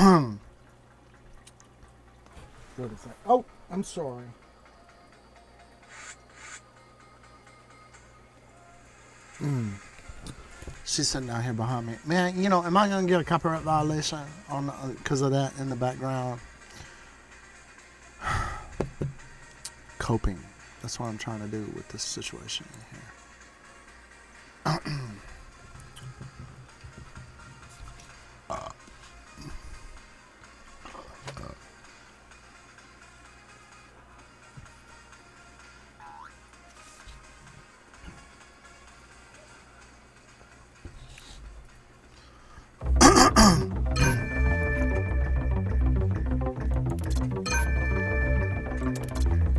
What is that? Oh, I'm sorry. She's sitting down here behind me. Man, you know, am I going to get a copyright violation on because of that in the background? Coping. That's what I'm trying to do with this situation here.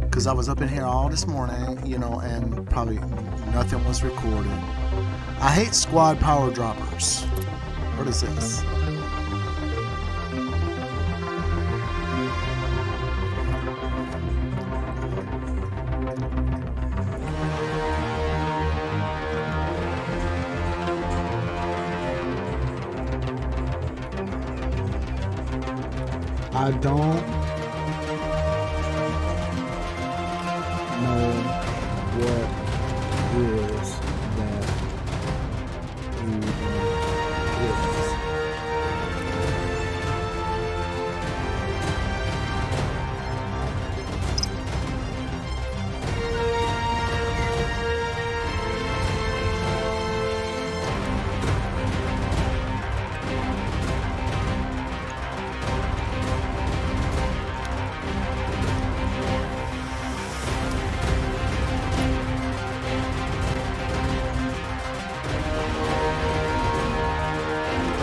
Because I was up in here all this morning, you know, and probably nothing was recorded. I hate squad power droppers. What is this? I don't know what is that even is.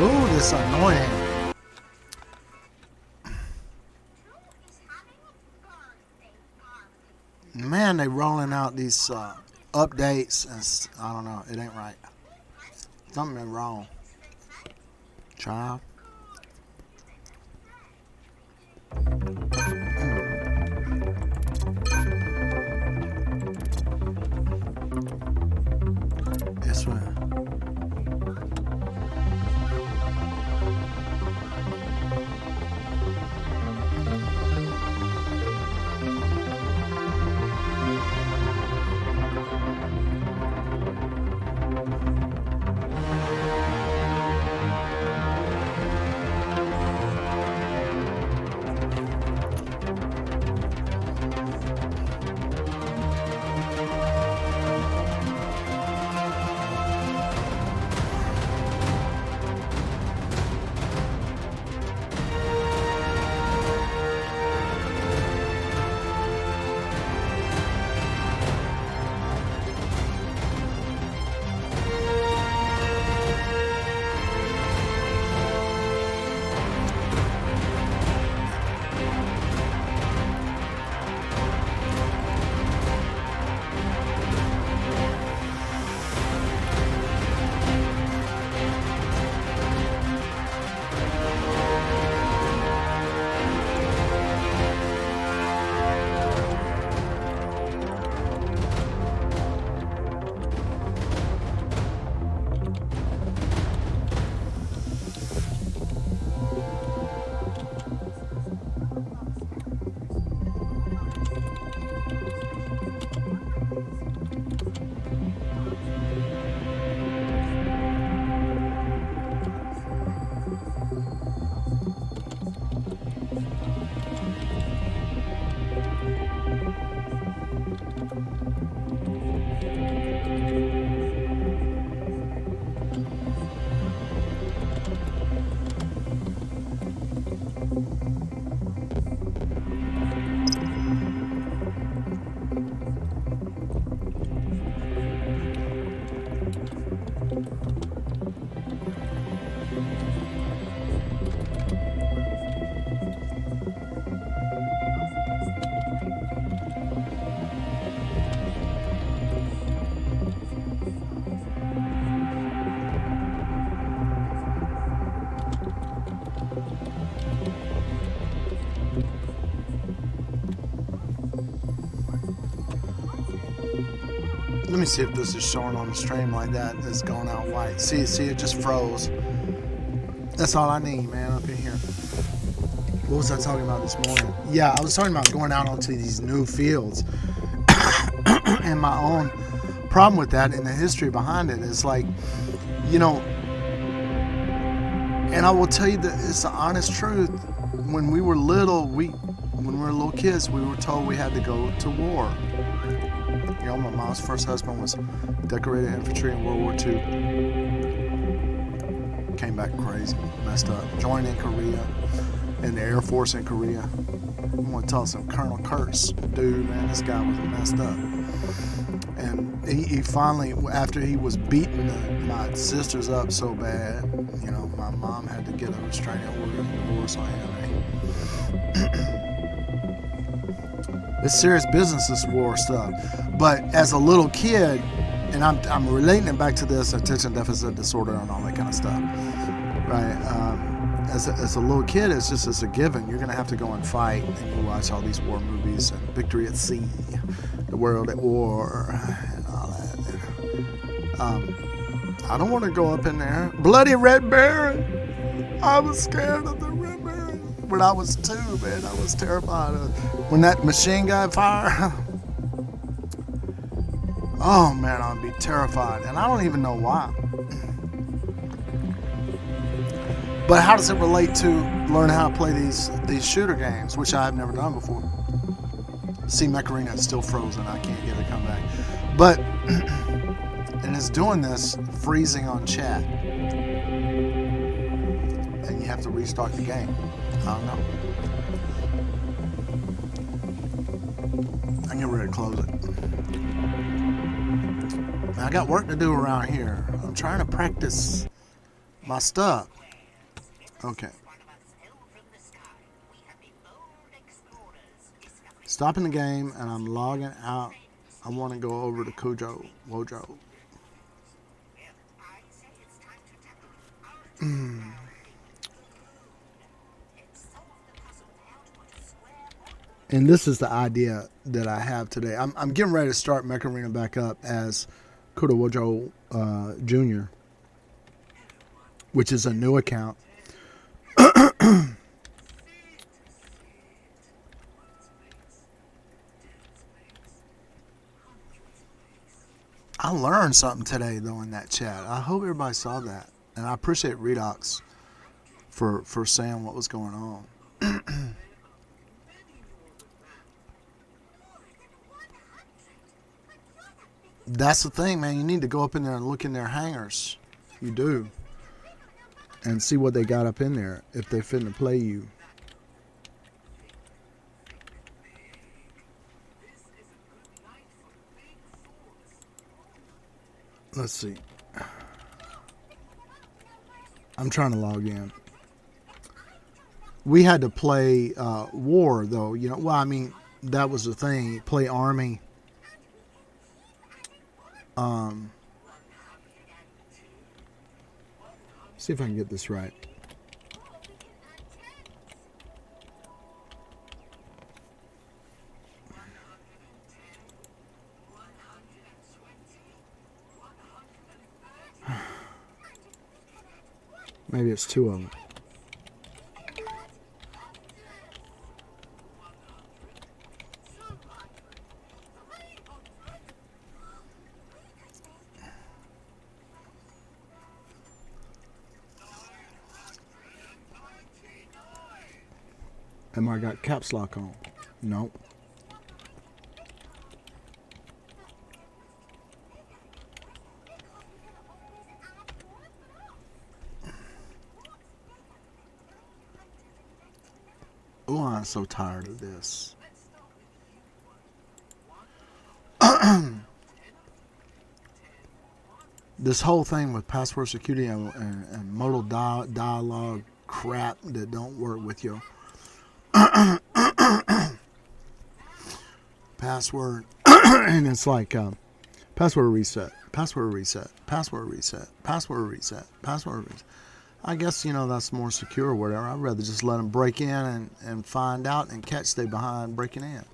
Ooh, this is annoying. Man, they rolling out these updates and I don't know. It ain't right. Something is wrong. Child. This one. Let me see if this is showing on the stream like that. It's going out white. See, it just froze. That's all I need, man, up in here. What was I talking about this morning? Yeah, I was talking about going out onto these new fields. And my own problem with that and the history behind it is like, you know, and I will tell you that it's the honest truth. When we were little kids, we were told we had to go to war. You know, my mom's first husband was decorated infantry in World War II. Came back crazy, messed up. Joined in Korea, in the Air Force in Korea. I'm gonna tell some Colonel Kurtz, dude, man, this guy was messed up. And he finally, after he was beating my sisters up so bad, you know, my mom had to get a restraining order and divorce on him. It's serious business, this war stuff. But as a little kid, and I'm relating it back to this attention deficit disorder and all that kind of stuff, right? As a little kid, it's a given. You're going to have to go and fight, and you watch all these war movies and Victory at Sea, The World at War, and all that. I don't want to go up in there. Bloody Red Baron. I was scared of the Red Baron. When I was 2, man, I was terrified of when that machine gun fire. Oh man, I'd be terrified, and I don't even know why. But how does it relate to learning how to play these shooter games, which I've never done before? See, Macarena is still frozen. I can't get it to come back. But, and it's doing this, freezing on chat. And you have to restart the game. I don't know. I'm getting ready to close it. I got work to do around here. I'm trying to practice my stuff. Okay. Stopping the game, and I'm logging out. I want to go over to Wojo. And this is the idea that I have today. I'm getting ready to start Macarena back up as Kurowojo Jr., which is a new account. I learned something today, though, in that chat. I hope everybody saw that. And I appreciate Redox for saying what was going on. That's the thing, man. You need to go up in there and look in their hangars. You do. And see what they got up in there, if they're fitting to play you. Let's see. I'm trying to log in. We had to play war, though. You know, well, I mean, that was the thing. Play Army. See if I can get this right. Maybe it's 2 of them. Am I got caps lock on? No. Oh, I'm so tired of this. This whole thing with password security and modal dialogue crap that don't work with your password. And it's like password reset, password reset, password reset, password reset, password reset. I guess, you know, that's more secure or whatever. I'd rather just let them break in and find out and catch they behind breaking in.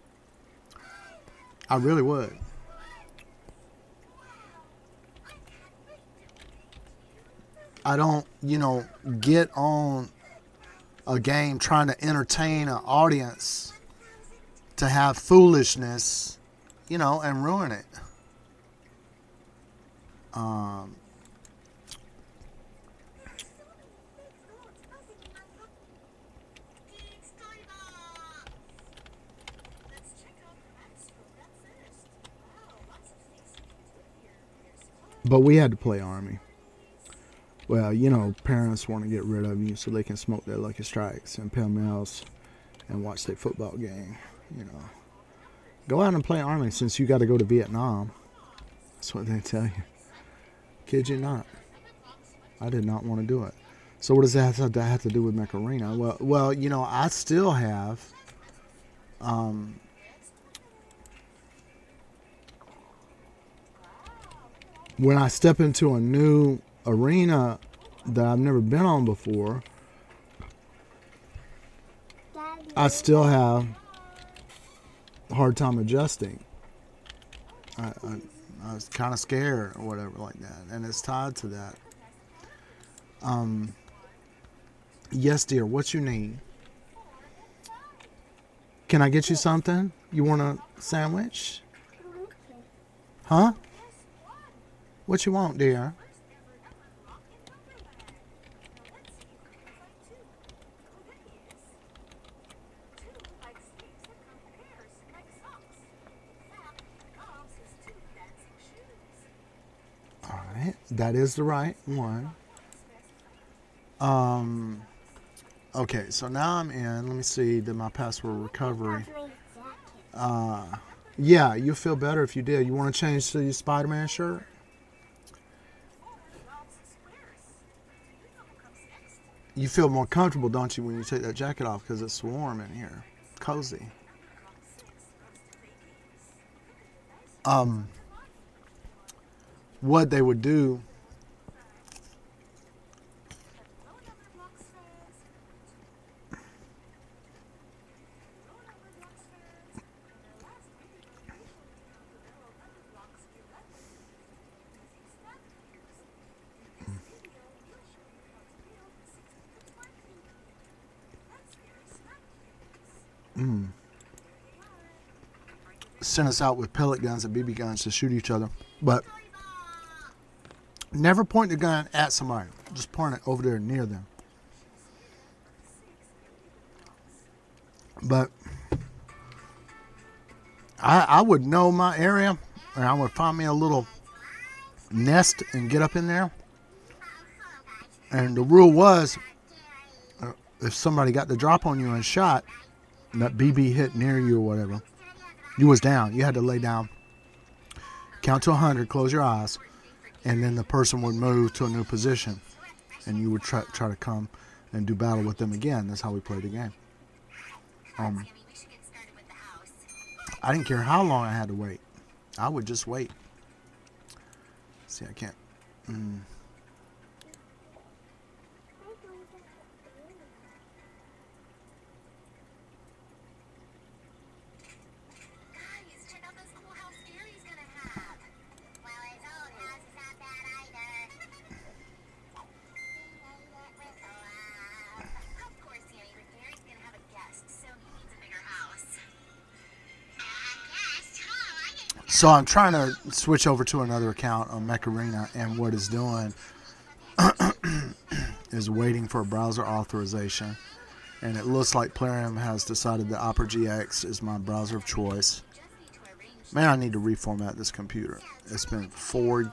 I really would. I don't, you know, get on a game trying to entertain an audience to have foolishness, and ruin it. But we had to play Army. Well, parents want to get rid of you so they can smoke their Lucky Strikes and Pale Mills and watch their football game. Go out and play Army since you got to go to Vietnam. That's what they tell you. Kid you not. I did not want to do it. So what does that have to do with Macarena? Well, I still have when I step into a new arena that I've never been on before, I still have a hard time adjusting. I was kind of scared or whatever like that, and it's tied to that. Yes, dear, what you need? Can I get you something? You want a sandwich? Huh? What you want, dear? All right, that is the right one. Okay, so now I'm in. Let me see. Did my password recovery? Yeah, you'll feel better if you did. You want to change to your Spider-Man shirt? You feel more comfortable, don't you, when you take that jacket off because it's warm in here. Cozy. What they would do send us out with pellet guns and BB guns to shoot each other, but never point the gun at somebody. Just point it over there near them. But I would know my area, and I would find me a little nest and get up in there. And the rule was, if somebody got the drop on you and shot, and that BB hit near you or whatever, you was down. You had to lay down, count to 100, close your eyes, and then the person would move to a new position, and you would try to come and do battle with them again. That's how we played the game. I didn't care how long I had to wait. I would just wait. See, I can't. So I'm trying to switch over to another account on Macarena, and what it's doing is waiting for a browser authorization. And it looks like Plarium has decided that Opera GX is my browser of choice. Man, I need to reformat this computer. It's been 4-5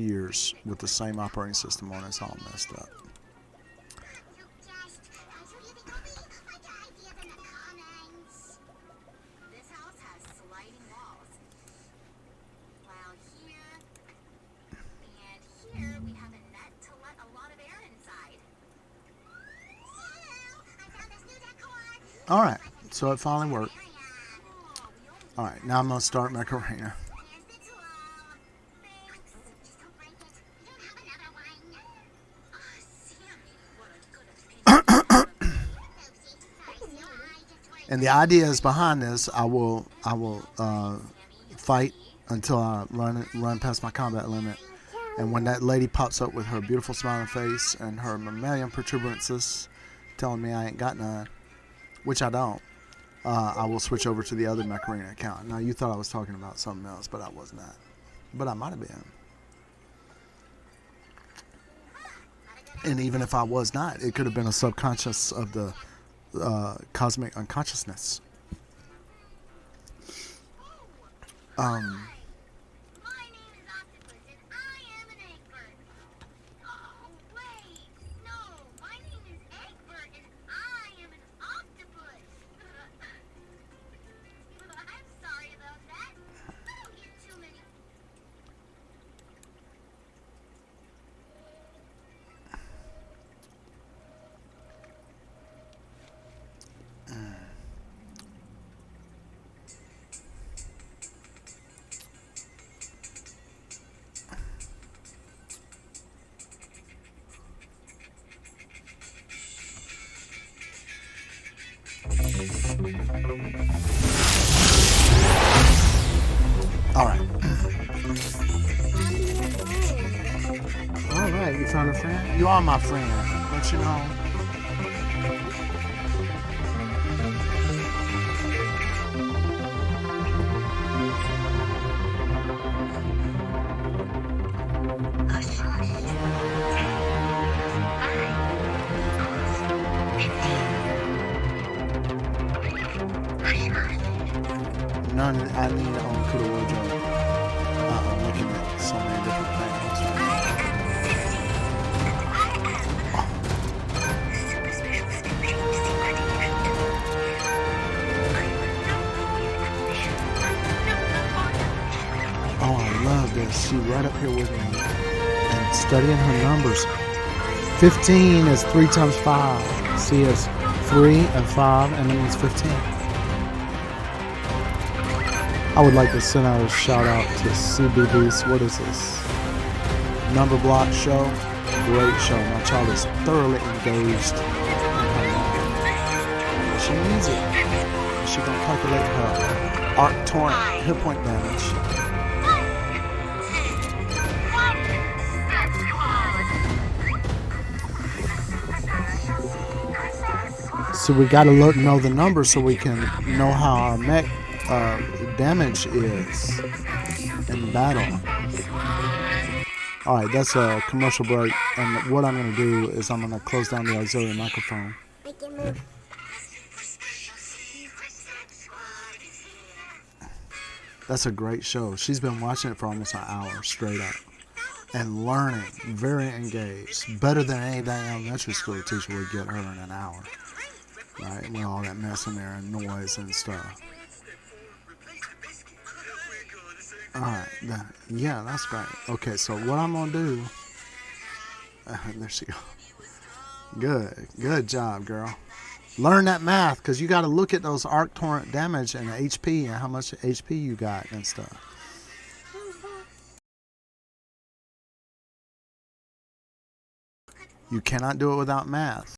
years with the same operating system on it. It's all messed up. Alright, so it finally worked. Alright, now I'm going to start Macarena. And the idea is behind this, I will fight until I run past my combat limit. And when that lady pops up with her beautiful smiling face and her mammalian protuberances telling me I ain't got none, which I don't, I will switch over to the other Macarena account. Now, you thought I was talking about something else, but I was not. But I might have been. And even if I was not, it could have been a subconscious of the cosmic unconsciousness. My name is Octopus, and I am an Eggbird. Oh, wait. No, my name is Eggbird, and I am an octopus. I'm sorry about that. I don't get too many. All right. All right, you found a friend? You are my friend, don't you know? None. I need to own Kuda Wardrobe. I'm looking at so many different things. Oh, I love this. She right up here with me and studying her numbers. 15 is 3 times 5. C is 3 and 5, and it means 15. I would like to send out a shout out to CBB's, what is this? Number Block show. Great show. My child is thoroughly engaged in her life. She needs it. She gonna calculate her arc torrent hit point damage. So we gotta know the numbers so we can know how our mech damage is in battle. Alright, that's a commercial break, and what I'm going to do is I'm going to close down the auxiliary microphone. That's a great show. She's been watching it for almost an hour straight up and learning, very engaged, better than any damn elementary school teacher would get her in an hour, right, with all that mess in there and noise and stuff. Alright, yeah, that's great. Okay, so what I'm going to do... there she goes. Good job, girl. Learn that math, because you got to look at those arc torrent damage and HP and how much HP you got and stuff. You cannot do it without math.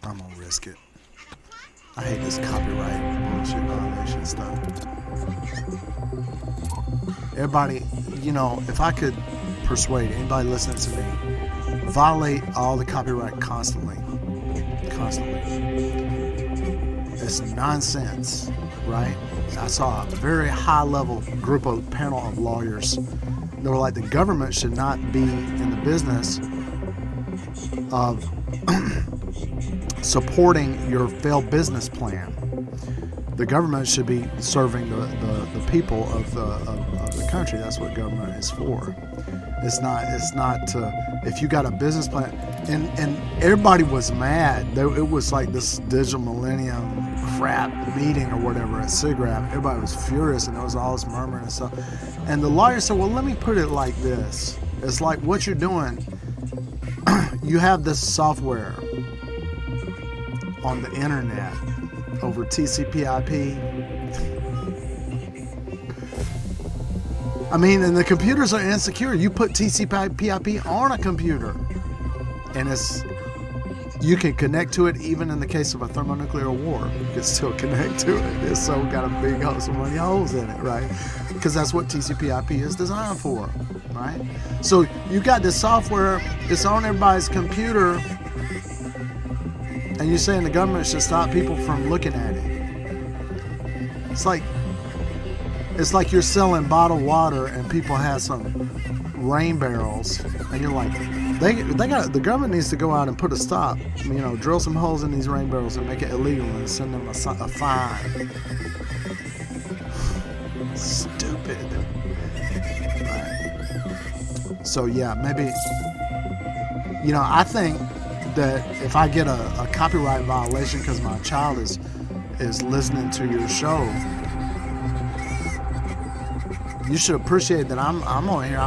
I'm going to risk it. I hate this copyright bullshit violation stuff. Everybody, you know, if I could persuade anybody listening to me, violate all the copyright constantly. It's nonsense, right? I saw a very high level panel of lawyers. They were like, the government should not be in the business of supporting your failed business plan. The government should be serving the people of the country. That's what government is for. It's not to, if you got a business plan, and everybody was mad. It was like this digital millennium crap meeting or whatever at SIGGRAPH. Everybody was furious, and there was all this murmuring and stuff. And the lawyer said, well, let me put it like this. It's like what you're doing, you have this software on the internet over TCP/IP. I mean, and the computers are insecure. You put TCP/IP on a computer, and you can connect to it even in the case of a thermonuclear war. You can still connect to it. It's so got a big so many holes in it, right? Because that's what TCP/IP is designed for, right? So you got this software. It's on everybody's computer. And you're saying the government should stop people from looking at it. It's like you're selling bottled water and people have some rain barrels, and you're like, the government needs to go out and put a stop. Drill some holes in these rain barrels and make it illegal and send them a fine. Stupid. Right. So yeah, maybe. I think that if I get a copyright violation because my child is listening to your show, you should appreciate that I'm on here.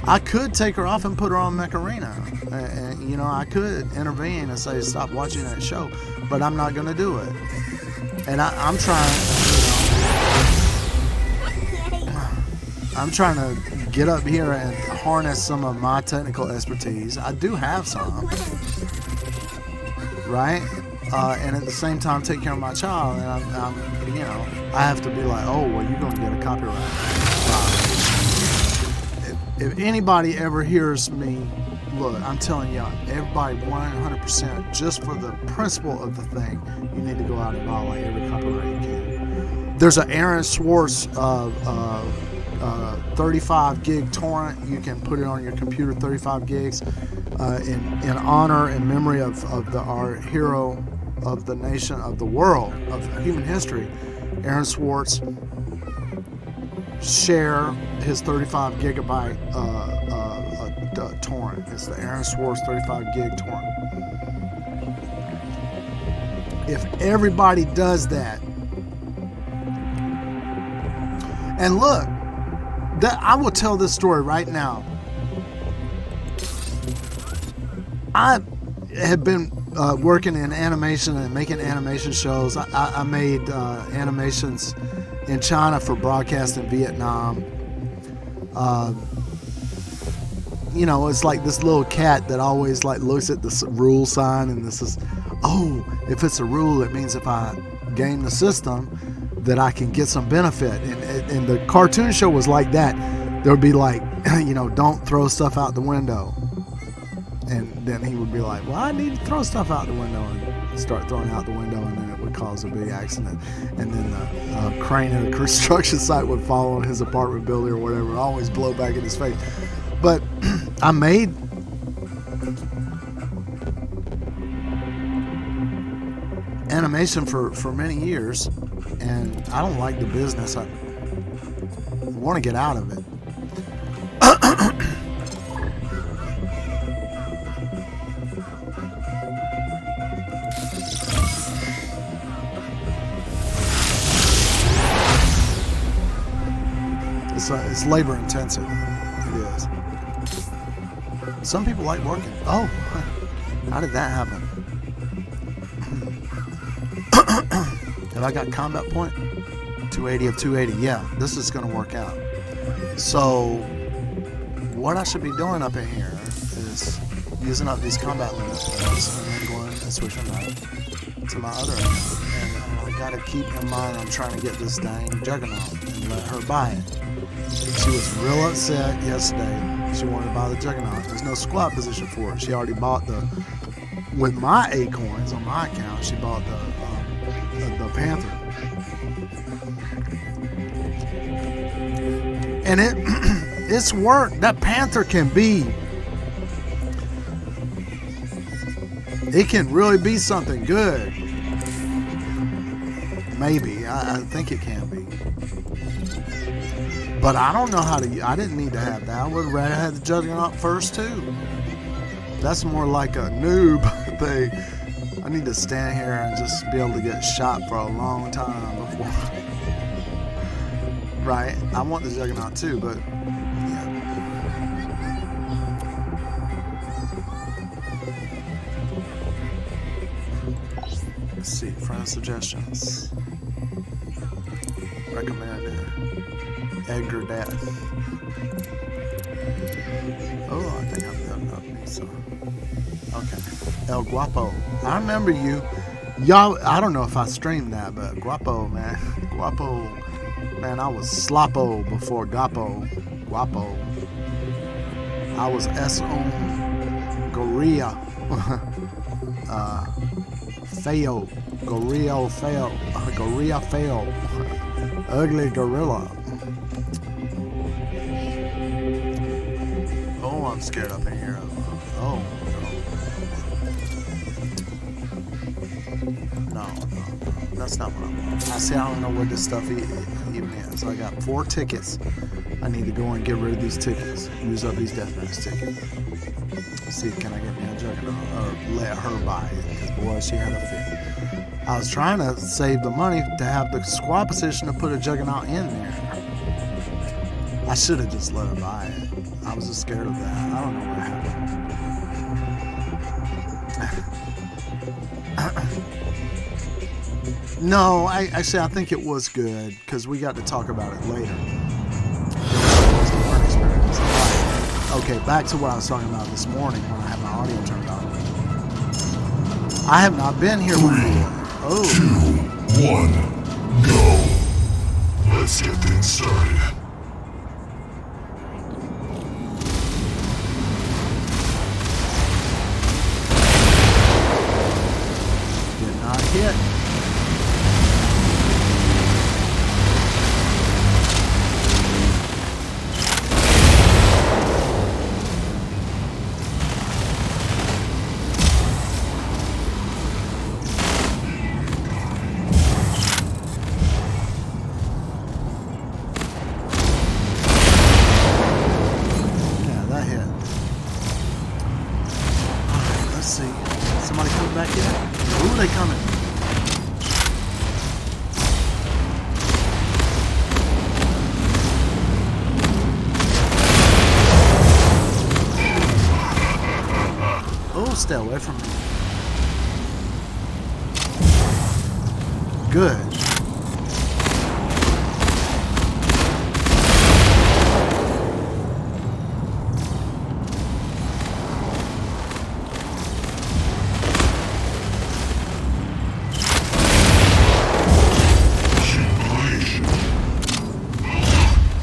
I could take her off and put her on Macarena, and I could intervene and say stop watching that show, but I'm not going to do it. And I'm trying to get up here and harness some of my technical expertise. I do have some, right? And at the same time take care of my child, and I have to be like, oh, well, you're gonna get a copyright. If anybody ever hears me, look, I'm telling y'all, everybody 100%, just for the principle of the thing, you need to go out and violate every copyright you can. There's an Aaron Swartz 35 gig torrent. You can put it on your computer, 35 gigs, in honor and memory of our hero of the nation, of the world, of human history, Aaron Swartz. Share his 35 gigabyte torrent. It's the Aaron Swartz 35 gig torrent. If everybody does that, and look, I will tell this story right now. I have been working in animation and making animation shows. I made animations in China for broadcast in Vietnam. It's like this little cat that always looks at this rule sign, and this is, oh, if it's a rule, it means if I game the system that I can get some benefit. And the cartoon show was like that. There would be don't throw stuff out the window. And then he would be like, well, I need to throw stuff out the window, and start throwing out the window, and then it would cause a big accident. And then the crane at a construction site would fall on his apartment building or whatever, always blow back in his face. But I made animation for many years, and I don't like the business. I want to get out of it. It's labor intensive. It is. Some people like working. Oh, how did that happen? Have I got combat point? 280 of 280. Yeah, this is going to work out. So, what I should be doing up in here is using up these combat limits points and then going and switching back to my other account. And I got to keep in mind I'm trying to get this dang Juggernaut and let her buy it. She was real upset yesterday. She wanted to buy the Juggernaut. There's no squad position for it. She already bought with my Acorns on my account, she bought the Panther. And it's worked. That Panther can really be something good. Maybe. I think it can be. But I don't know how to. I didn't need to have that. I would have rather had the Juggernaut first too. That's more like a noob thing. I need to stand here and just be able to get shot for a long time before. Right? I want the Juggernaut too, but yeah. Let's see. Friend suggestions. Recommended. Edgar Death. Oh, I think I've done up me, so. Okay. El Guapo. I remember you. Y'all, I don't know if I streamed that, but Guapo, man. Guapo. Man, I was Sloppo before Gapo. Guapo. I was S.O. Gorilla. Fail. Gorilla fail. Gorilla fail. Ugly gorilla. Oh, I'm scared up in here. Oh, no. No. That's not what I want. I see, I don't know what this stuff even is. I got 4 tickets. I need to go and get rid of these tickets. Use up these deathmatch tickets. See, can I get me a Juggernaut or let her buy it? Because boy, she had a fit. I was trying to save the money to have the squad position to put a Juggernaut in there. I should have just let her buy it. I was just scared of that. I don't know what happened. No, I think it was good because we got to talk about it later. It was a learning experience. Okay, back to what I was talking about this morning when I had my audio turned on. I have not been here before. 2, 1, go. Let's get things started. Did not hit. Stay away from me. Good.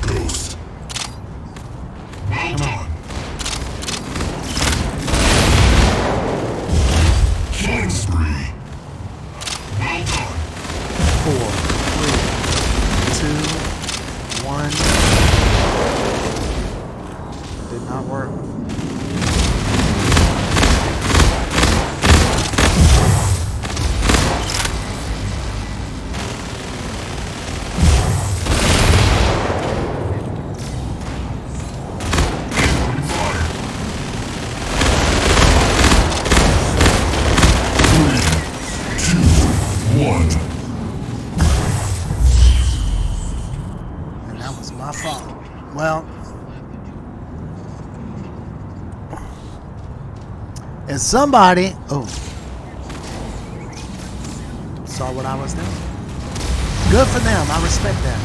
Ghost. Well done. Killing spree. Well done. 4, 3, 2, 1. Did not work. My fault. Well, and somebody, saw what I was doing. Good for them. I respect that.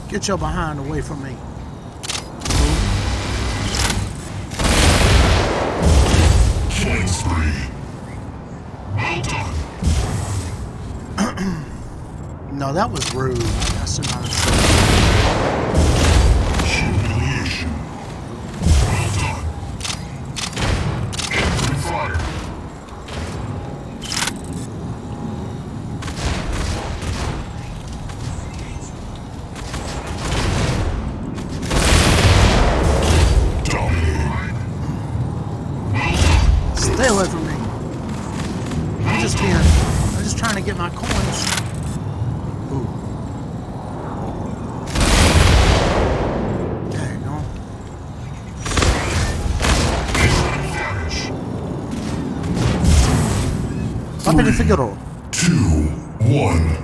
Get your behind away from me. Killing spree. Well done. No, that was rude. I should not have said Humiliation. Well done. Open fire. Stay away from me. I'm just trying to get my coins. Ooh. Figaro. 2, 1.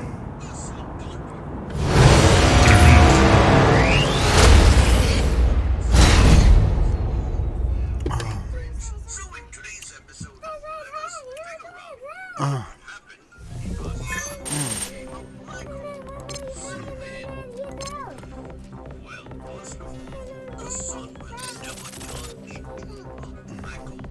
So in today's episode of Let Us Figure Out what happened. Well, Oscar, the sun will never turn into a black hole.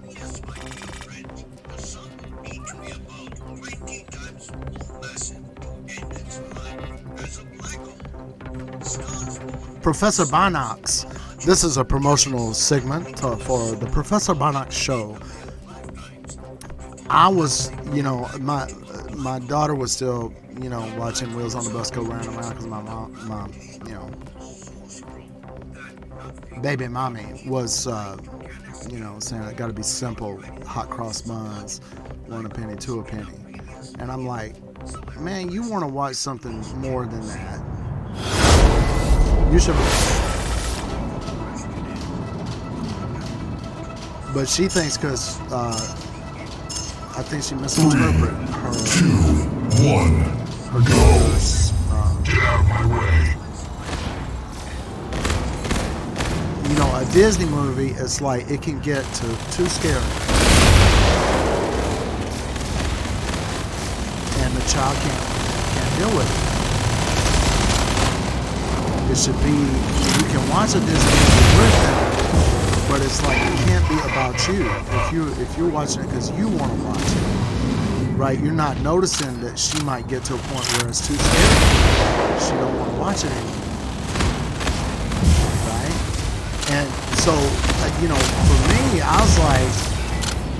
Yes, my dear friend, the sun will need to be about 20 times more massive to end its life as a black hole. Stars born Professor Binox. This is a promotional segment for the Professor Binox show. I was, my daughter was still, watching Wheels on the Bus go round and round because my mom, baby mommy was, saying it got to be simple, hot cross buns, 1 a penny, 2 a penny. And I'm like, man, you want to watch something more than that. You should. But she thinks because I think she misinterpreted her 2, 1. her daughter's. Get out of my way. A Disney movie, it's like it can get too scary, and the child can't deal with it. It should be you can watch a Disney movie with them, but it's like it can't be about you. If you're watching it because you want to watch it, right? You're not noticing that she might get to a point where it's too scary. She don't want to watch it anymore. And so, for me, I was like,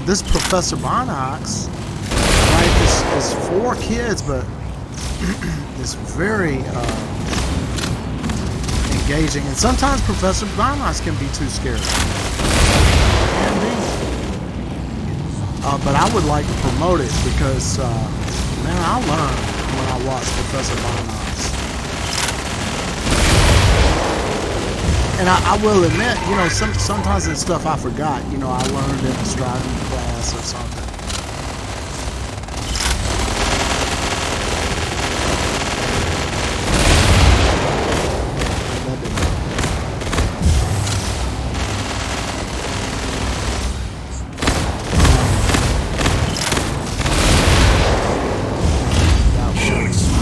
this Professor Binox, right, is for kids, but it's very engaging. And sometimes Professor Binox can be too scary. Can be. But I would like to promote it because, man, I learn when I watch Professor Binox. And I will admit, sometimes it's stuff I forgot. I learned in a driving class or something.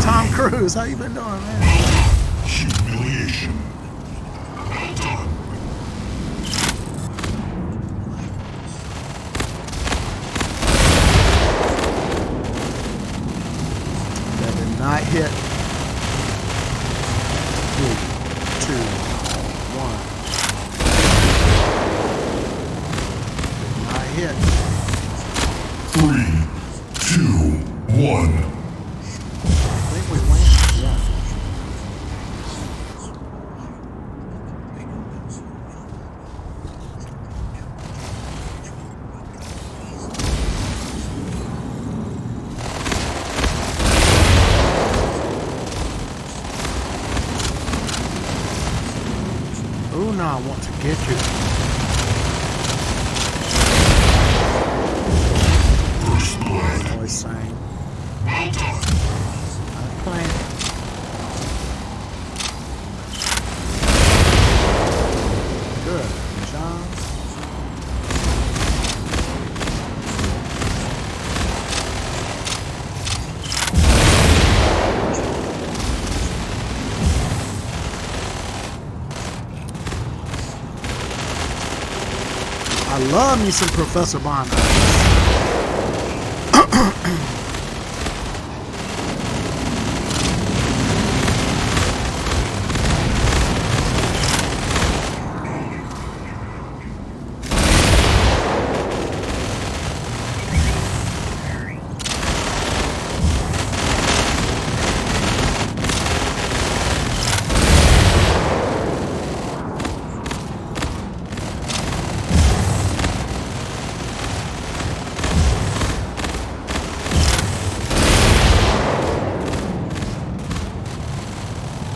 Tom Cruise, how you been doing, man? Humiliation. Well done. That did not hit. 3, 2, 1. Did not hit. 3, 2, 1. I think we win. Yeah. Oh, no, I want to get you. First blood. Always saying. Well done. I'm playing. Good. John. I love me some Professor Binox.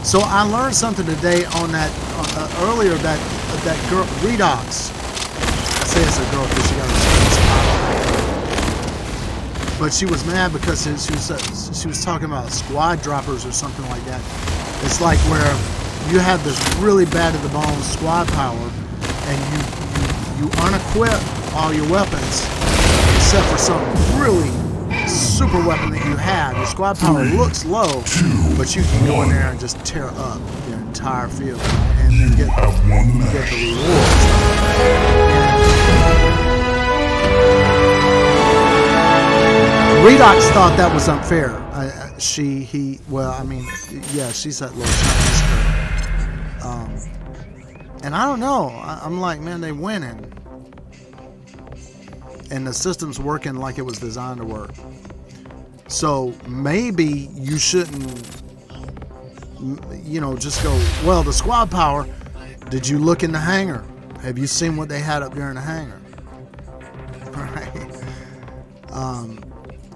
So I learned something today on that earlier that girl Redox. I say it's a girl because she got a certain spot on her. but she was mad because she was talking about squad droppers or something like that. It's like where you have this really bad to the bone squad power, and you unequip all your weapons except for some really super weapon that you have. Your squad power looks low, but you can go in there and just tear up your entire field and then get the rewards. Redox thought that was unfair. She's that little Chinese girl. And I don't know. I'm like, man, they winning. And the system's working like it was designed to work. So maybe you shouldn't, just go, well, the squad power, did you look in the hangar? Have you seen what they had up there in the hangar? Right?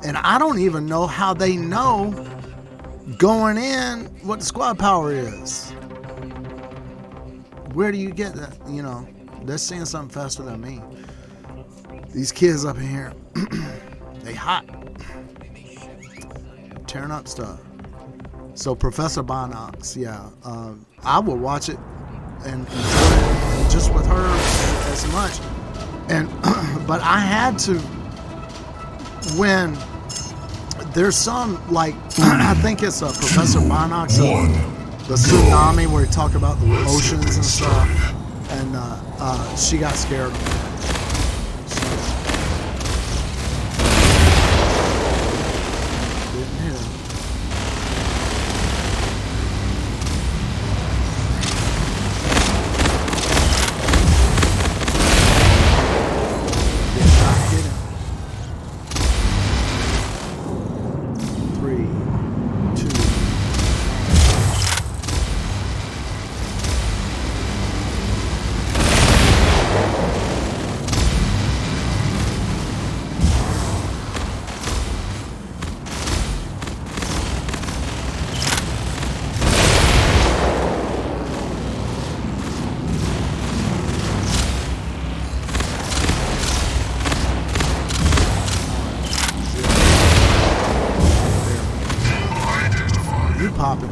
And I don't even know how they know going in what the squad power is. Where do you get that? They're seeing something faster than me. These kids up in here, they hot. Tearing up stuff. So Professor Bonox, I will watch it and enjoy it just with her as much. And but I had to, when there's some, like, I think it's Professor Bonox, the tsunami, where he talked about the oceans and stuff, and she got scared of that. Didn't hit him. Did not hit him. 3, 2. You popping.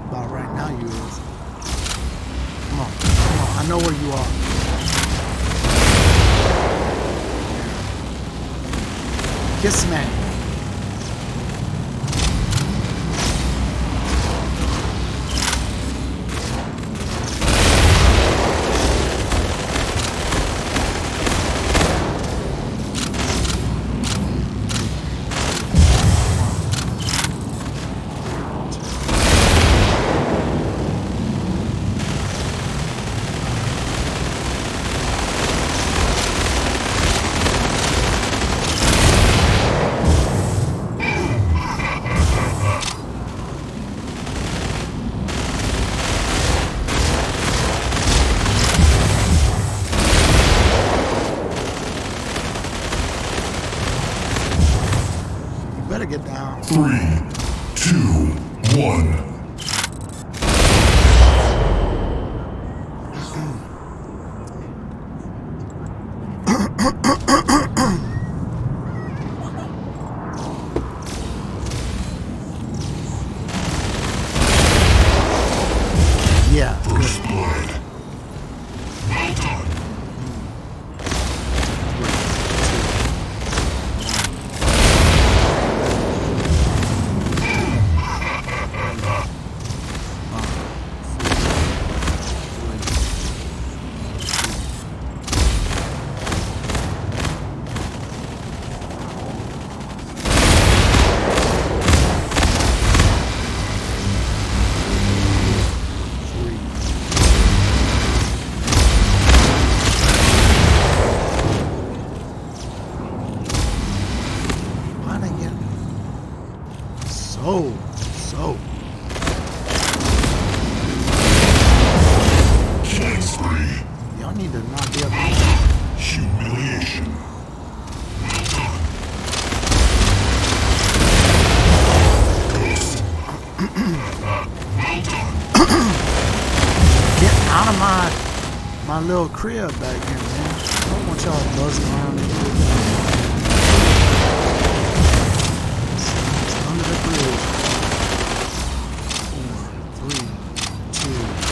About right now you is. Come on. I know where you are. Get smacked. Better get down. 3, 2, 1. Yeah. First blood. Well done. Why they get so? Killing spree. Y'all need to not be up. Humiliation. Well done. Ghost. Well done. Get out of my little crib back here, man. I don't want y'all buzzing around and doing that. 4, 3, 2.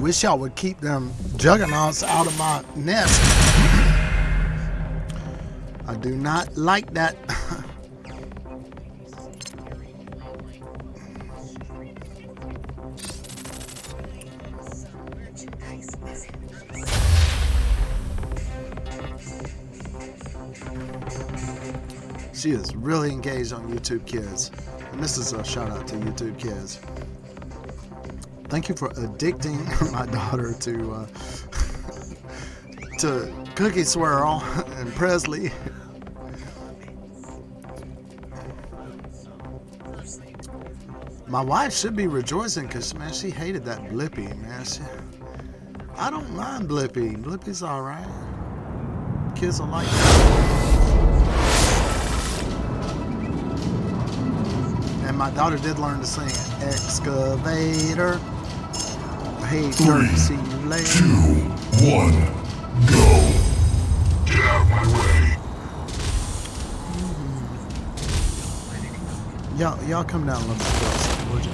Wish y'all would keep them juggernauts out of my nest. I do not like that. She is really engaged on YouTube Kids. And this is a shout out to YouTube Kids. Thank you for addicting my daughter to Cookie Swirl and Presley. My wife should be rejoicing because, man, she hated that Blippi, man. I don't mind Blippi. Blippi's all right. Kids will like that. And my daughter did learn to sing Excavator. Hey, dirt, see you later. 2, 1, go. Get out of my way. Y'all come down a little bit closer, would you?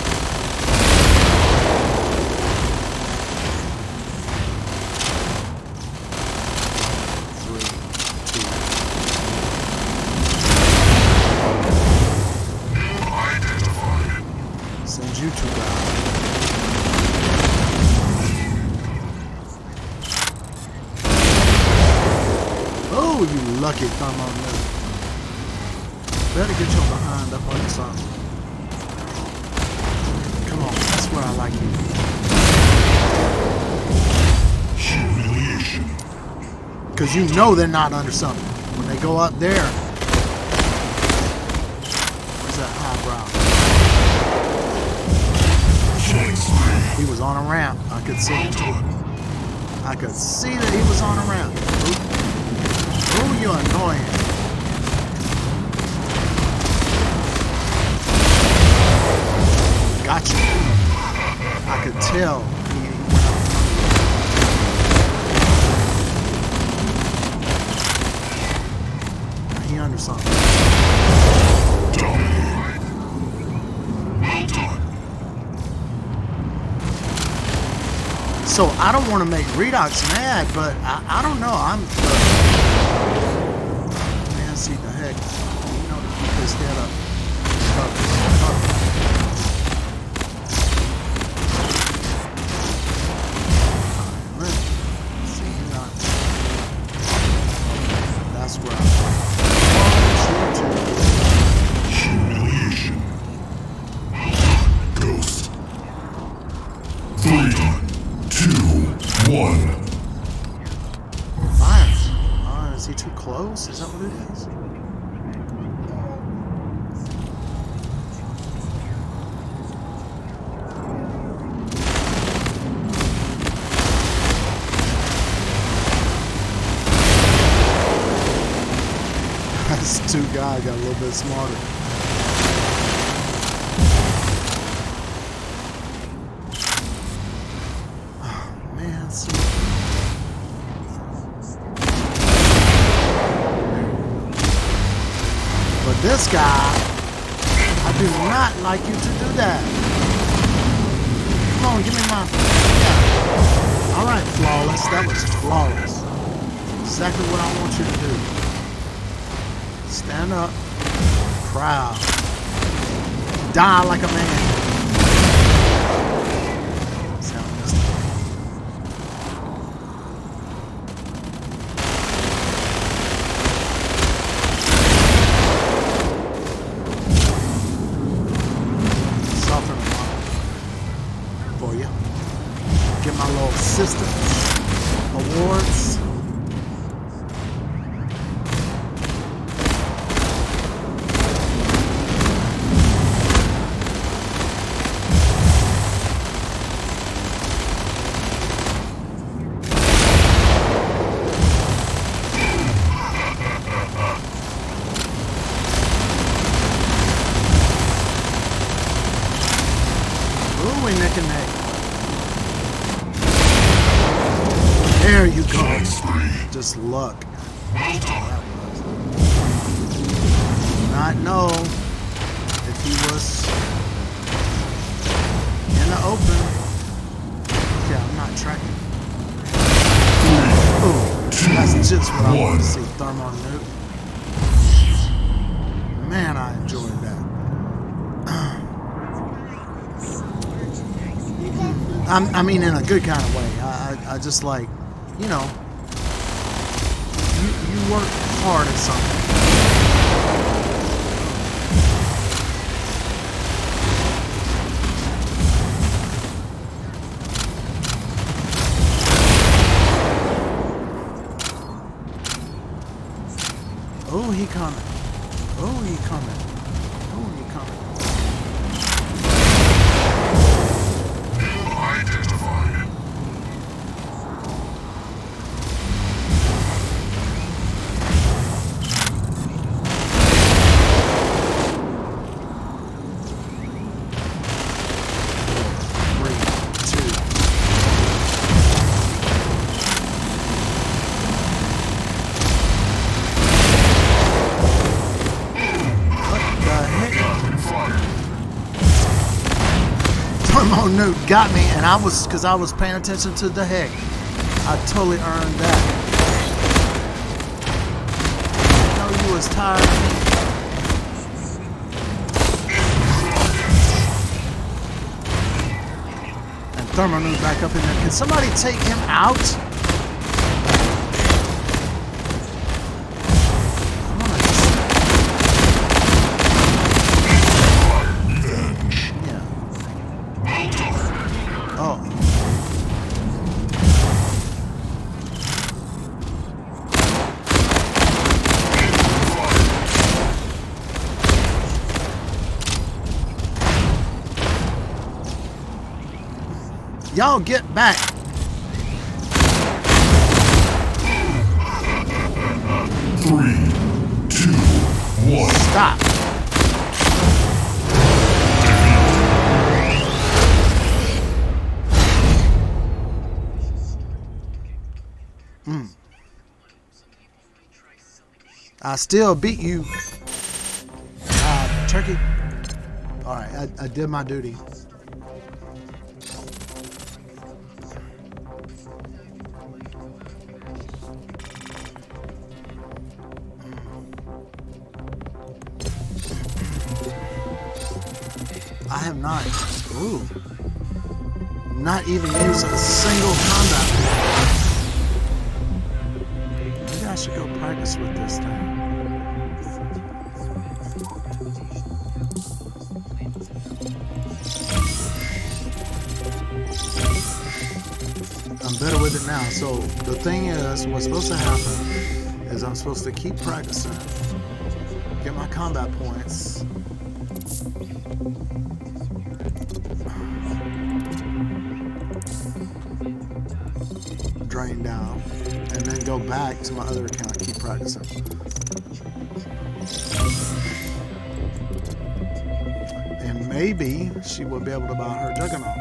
Send you to God. Oh, you lucky thermometer. Better get your behind up on something. Come on, that's where I like you. Humiliation. Because you know they're not under something. When they go up there. Where's that highbrow? He was on a ramp. I could see him. I could see that he was on a ramp. Oh, you're annoying. Gotcha. I could tell. He under something. So I don't want to make Redox mad, but I don't know. Man, see the heck. You know to keep his head up. That's where I'm humiliation. Ghost. 3, 2, 1. Fire. Is he too close? Is that what it is? This two guy got a little bit smarter. But this guy, I do not like you to do that. Come on, give me my... Yeah. All right, flawless. That was flawless. Exactly what I want you to do. Stand up. Proud. Die like a man. get my little assistance awards. Ooh, we neck and neck. There you go. Just luck. Not know if he was in the open. Okay, I'm not tracking. Ooh, that's just what I want to see. Thermal nuke. Man, I enjoyed that. I mean, in a good kind of way. I just like, you know, you work hard at something. Oh, he coming. Oh, he coming. Oh, he coming. Identified. Thermal nuke got me, and because I was paying attention to the heck. I totally earned that. I know you was tired of me. And thermal nuke back up in there. Can somebody take him out? Y'all get back. 3, 2, 1. Stop. I still beat you, Turkey. All right, I did my duty. I have not, not even used a single combat. Maybe I should go practice with this thing. I'm better with it now. So the thing is, what's supposed to happen is I'm supposed to keep practicing, get my combat points. Drain down, and then go back to my other account and keep practicing. And maybe she will be able to buy her Juggernaut.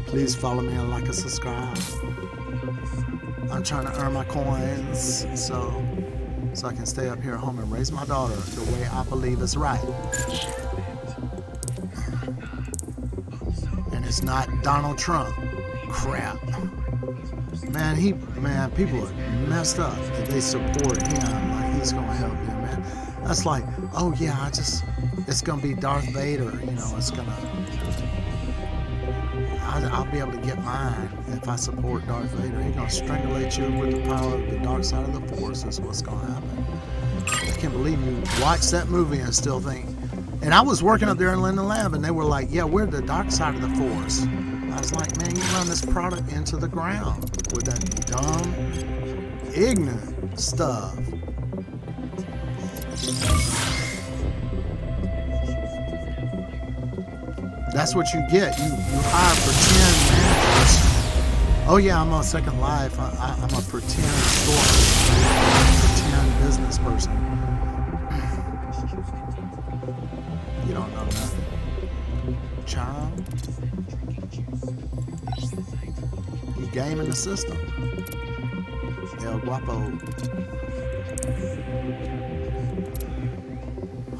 Please follow me and like and subscribe. I'm trying to earn my coins so I can stay up here at home and raise my daughter the way I believe is right. And it's not Donald Trump crap. Man, people are messed up that they support him like he's gonna help them, man. That's like, oh yeah, it's gonna be Darth Vader, you know, it's gonna I'll be able to get mine if I support Darth Vader. He's gonna strangulate you with the power of the dark side of the Force. Is what's gonna happen. I can't believe you watch that movie and still think. And I was working up there in Linden Lab, and they were like, "Yeah, we're the dark side of the Force." I was like, "Man, you run this product into the ground with that dumb, ignorant stuff." That's what you get. You hire pretend managers. Oh yeah, I'm on Second Life. I'm a pretend store, pretend business person. You don't know nothing. Child, you gaming the system. El Guapo.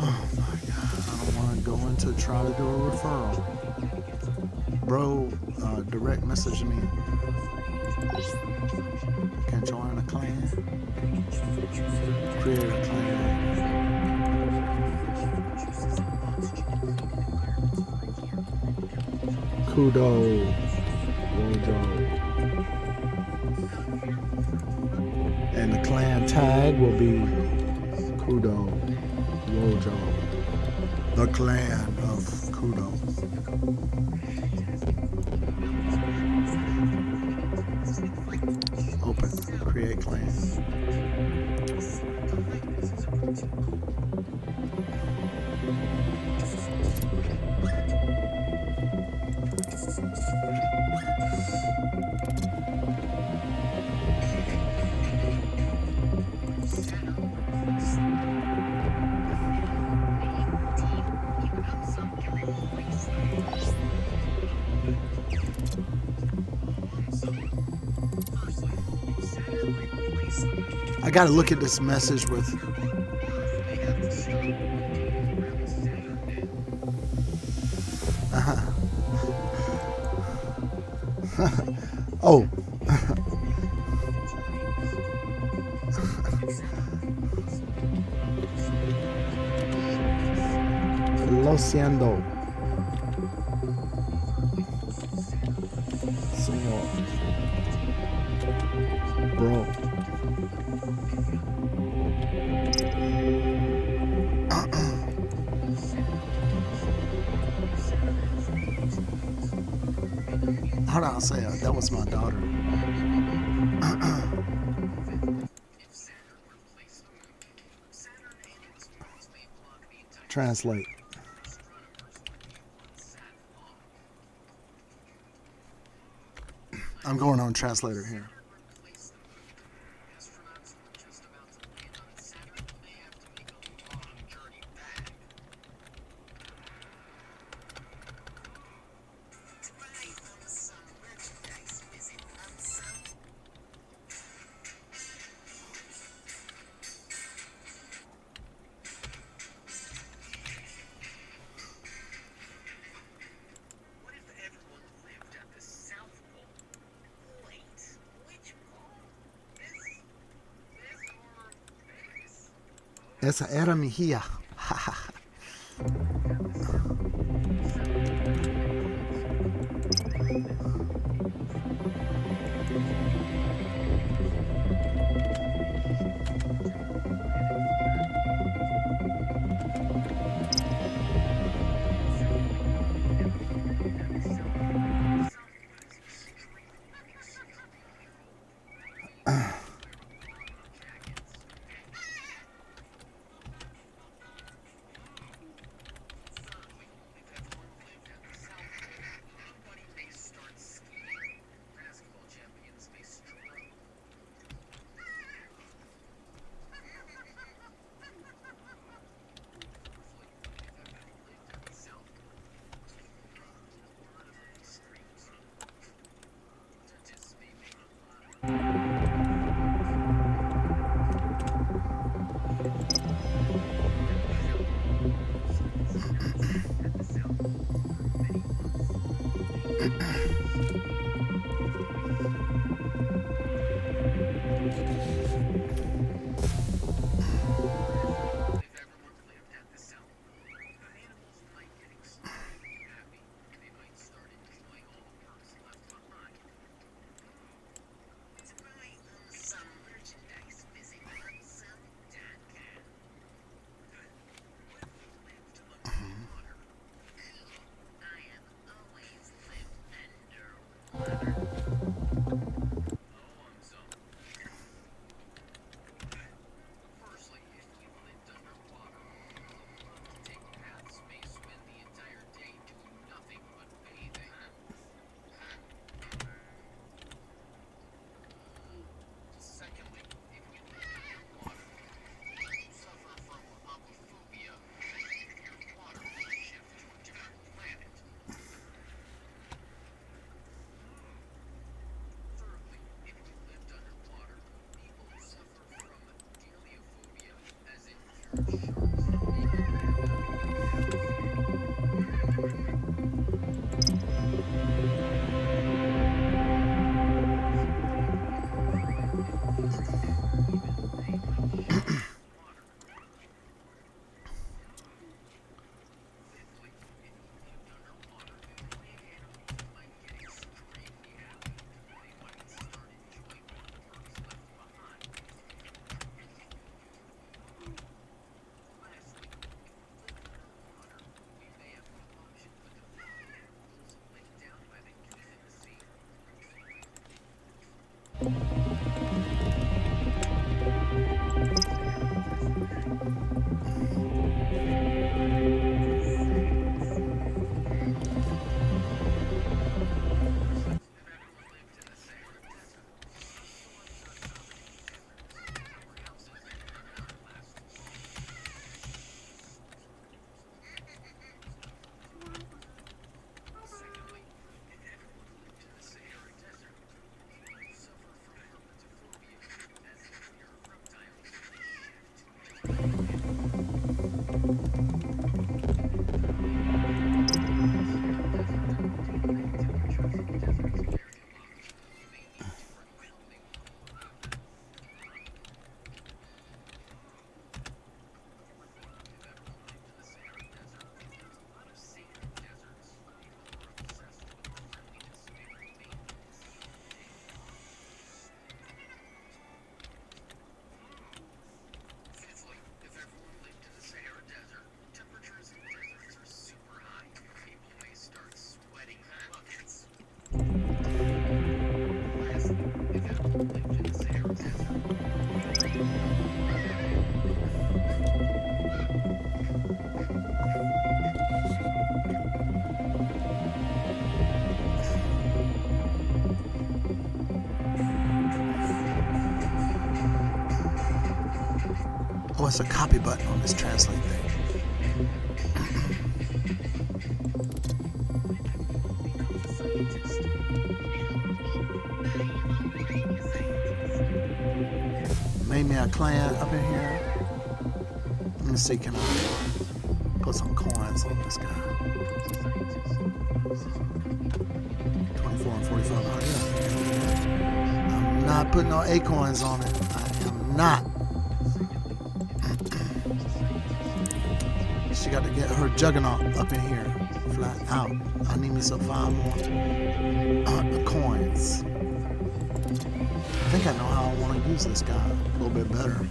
Oh my God, I don't want to go into try to do a referral. Bro, direct message me. Can join a clan. Create a clan. Kudo. Wojo. And the clan tag will be Kudo. Wojo. The clan of Kudo. Open. Create clan. I gotta look at this message with oh. Lo siento. Señor. Bro. Hold on, I'll say that was my daughter. Translate. I'm going on translator here. Esa era mi hija. it's a copy button on this translate thing. Made me a clan up in here. Let me see, can I put some coins on this guy? 24 and 45. Oh, yeah. I'm not putting no acorns on it. I am not. She got to get her juggernaut up in here. Flat out. I need me some 5 more coins. I think I know how I want to use this guy a little bit better.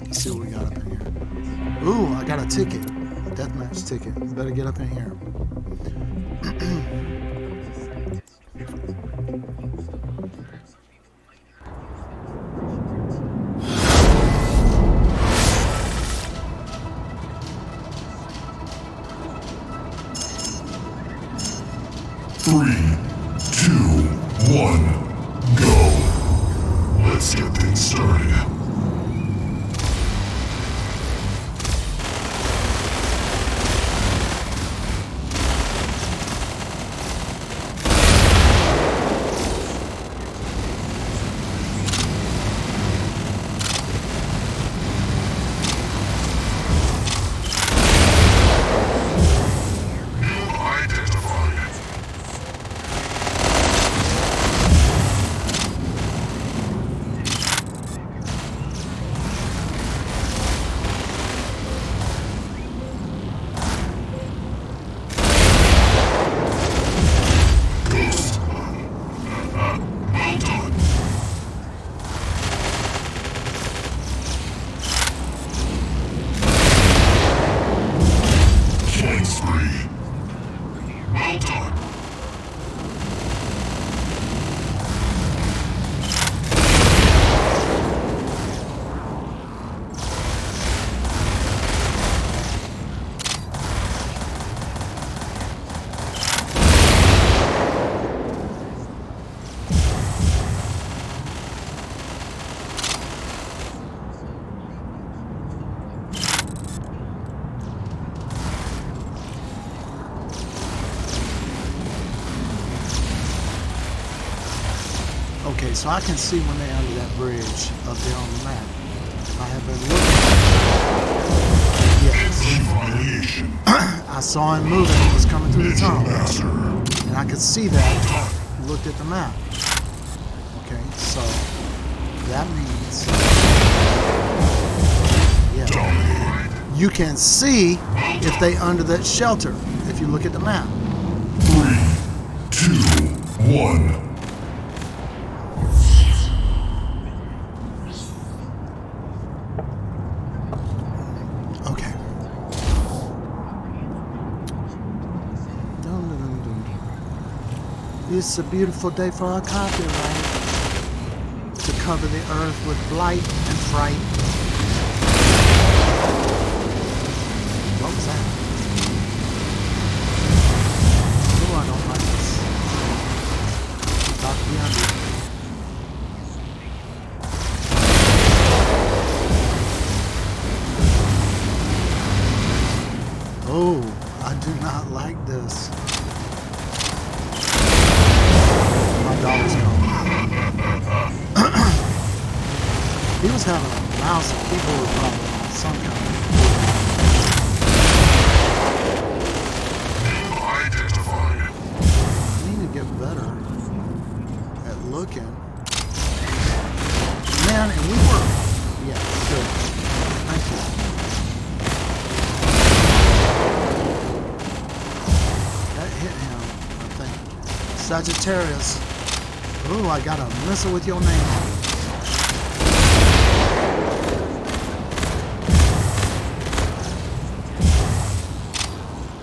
Let's see what we got up in here. Ooh, I got a ticket. Deathmatch ticket. Better get up in here. 3, 2, 1, go. Let's get things started. Okay, so I can see when they're under that bridge up there on the map. I have been looking. Yes. I saw him moving. He was coming through the tunnel. And I could see that. Looked at the map. Okay, so that means... yeah. You can see if they under that shelter if you look at the map. 3, 2, 1. Okay. It's a beautiful day for our copyright to cover the earth with blight and fright. What was that? Oh, I don't like this. About to be under. Oh, I do not like this. My dog's gone. He was having a mouse and keyboard problem of some kind. Identified. I need to get better at looking. Man, and we were... yeah, good. Thank you. That hit him, I think. Sagittarius. Ooh, I got a missile with your name on it.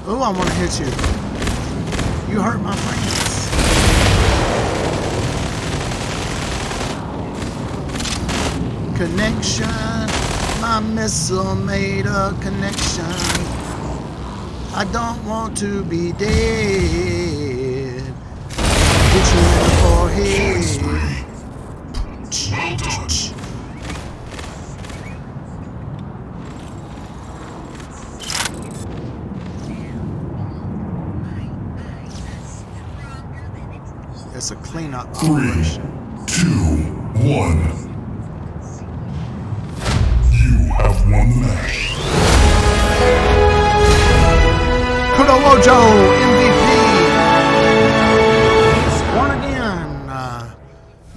Ooh, I want to hit you. You hurt my friends. Connection. My missile made a connection. I don't want to be dead. Hit you in the forehead. It's a cleanup 3, operation. 2, 1. You have won the match. Kudowojo MVP. He's won again.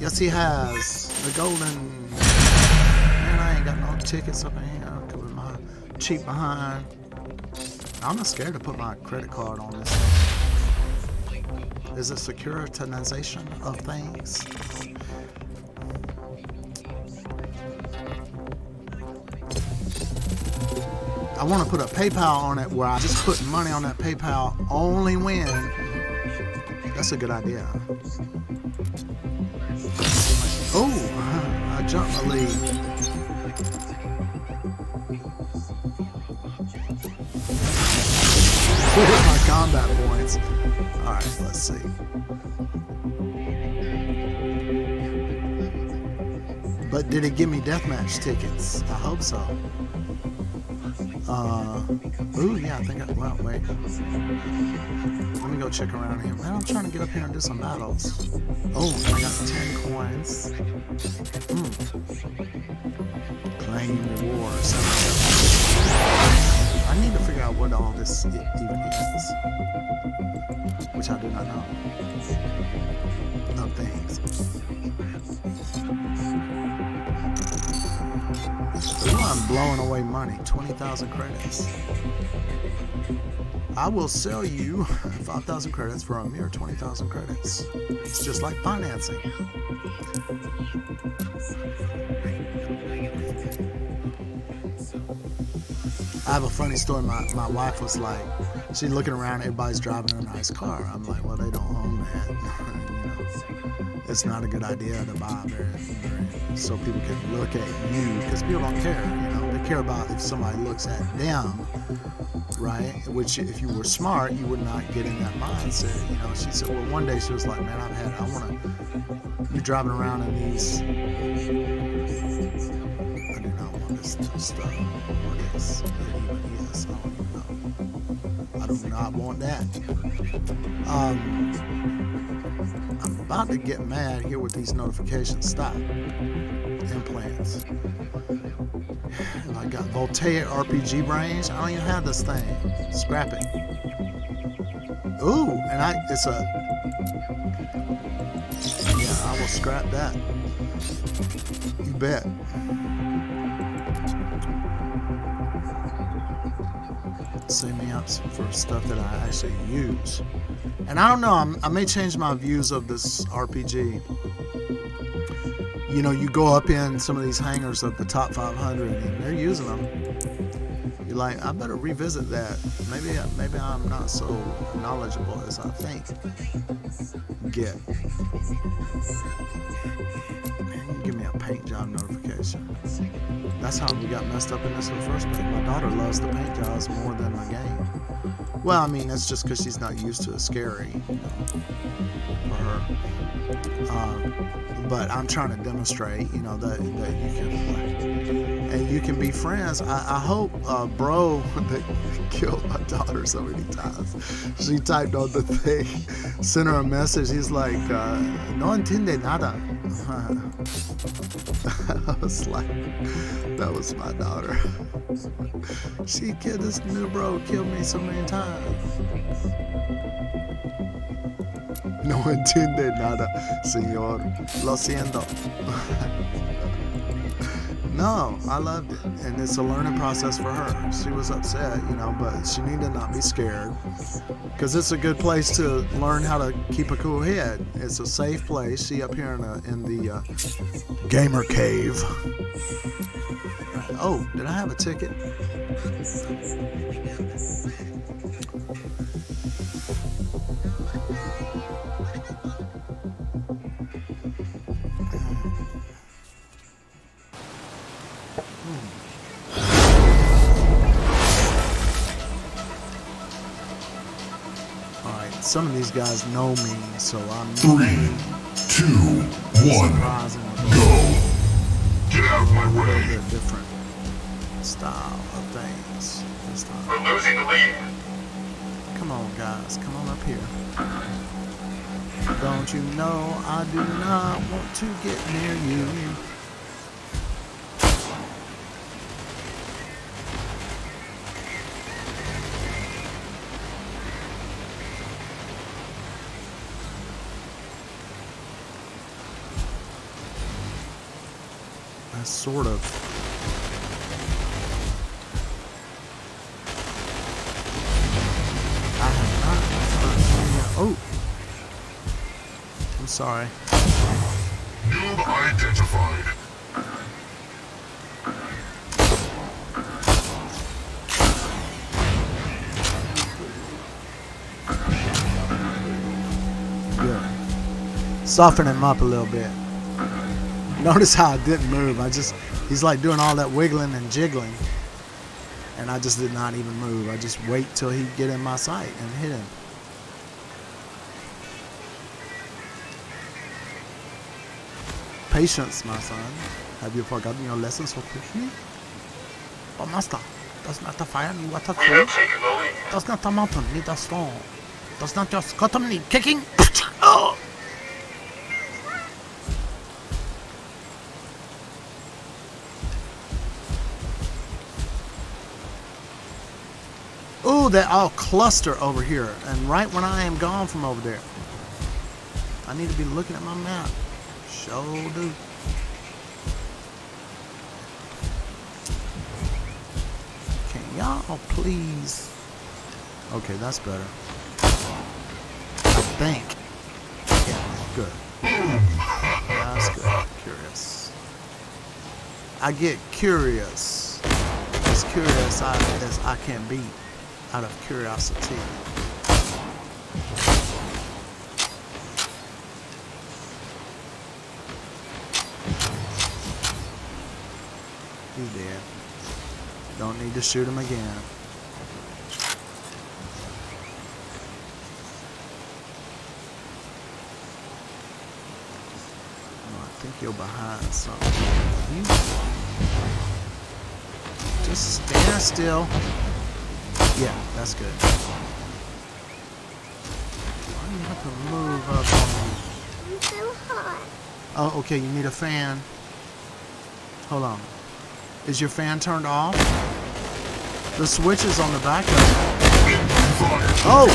Yes, he has. The golden. Man, I ain't got no tickets up in here. Cover my cheap behind. I'm not scared to put my credit card on this thing. Is it securitization of things? I want to put a PayPal on it where I just put money on that PayPal only when. That's a good idea. Oh, I jumped my lead. My combat points. Alright, let's see. But did it give me deathmatch tickets? I hope so. Ooh, yeah, I think well, wait. Let me go check around here. Man, I'm trying to get up here and do some battles. Oh, I got 10 coins. Claim rewards. I need to figure out what all this even is. Which I do not know. Of things. Ooh, I'm blowing away money. 20,000 credits. I will sell you 5,000 credits for a mere 20,000 credits. It's just like financing. I have a funny story. My wife was like, she's looking around, everybody's driving a nice car. I'm like, well, they don't own that. You know, it's not a good idea to buy so people can look at you, because people don't care. You know, they care about if somebody looks at them, right? Which, if you were smart, you would not get in that mindset. You know, she said, well, one day she was like, man, I want to be driving around in these. I do not want this stuff. What is it even is? I don't even know. I do not want that. I'm about to get mad here with these notifications. Stop. Implants. I got Voltaire RPG brains. I don't even have this thing. Scrap it. Ooh, and it's a. Yeah, I will scrap that. You bet. Save me up for stuff that I actually use. And I don't know, I may change my views of this RPG. You know, you go up in some of these hangars of the top 500 and they're using them. You're like, I better revisit that. Maybe I'm not so knowledgeable as I think. Get. Man, you give me a paint job notification. That's how we got messed up in this in the first place. My daughter loves the paint jobs more than the game. Well, I mean, that's just because she's not used to a scary, you know, for her. But I'm trying to demonstrate, you know, that you can play. And you can be friends. I hope bro that killed my daughter so many times. She typed on the thing, sent her a message. He's like, no entiende nada. I was like, that was my daughter. She killed this new bro, killed me so many times. No entiende nada, señor. Lo siento. No, I loved it. And it's a learning process for her. She was upset, you know, but she needed to not be scared. Because it's a good place to learn how to keep a cool head. It's a safe place. See up here in the gamer cave. Oh, did I have a ticket? Some of these guys know me, so I'm 3, 2, 1, go. Get out of my a way. little bit different style of things this time. We're losing the lead. Come on, guys, come on up here. Don't you know I do not want to get near you? That's sort of. I have not. Oh. I'm sorry. Noob identified. Good. Soften him up a little bit. Notice how I didn't move. He's like doing all that wiggling and jiggling. And I just did not even move. I just wait till he get in my sight and hit him. Patience, my son. Have you forgotten your lessons so quickly? But master, does not the fire need water too? Does not the mountain need a storm? Does not your scrotum need kicking? Oh! Ooh, they all cluster over here. And right when I am gone from over there. I need to be looking at my map. Sure do. Can y'all please? Okay, that's better. I think. Yeah, good. That's good. Curious. I get curious. As curious as I can be. Out of curiosity. He's dead. Don't need to shoot him again. Oh, I think you're behind something. Just stand still. Yeah, that's good. Why do you have to move up on me? I'm so hot. Oh, okay, you need a fan. Hold on. Is your fan turned off? The switch is on the back of it. Oh!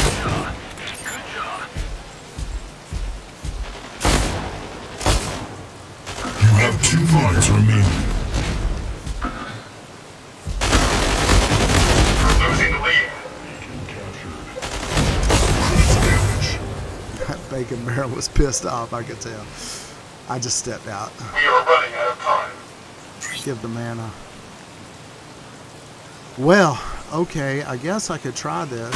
You have 2 minutes remaining. Bacon Barrel was pissed off, I could tell. I just stepped out. We are running out of time. Give the man a... Well, okay, I guess I could try this.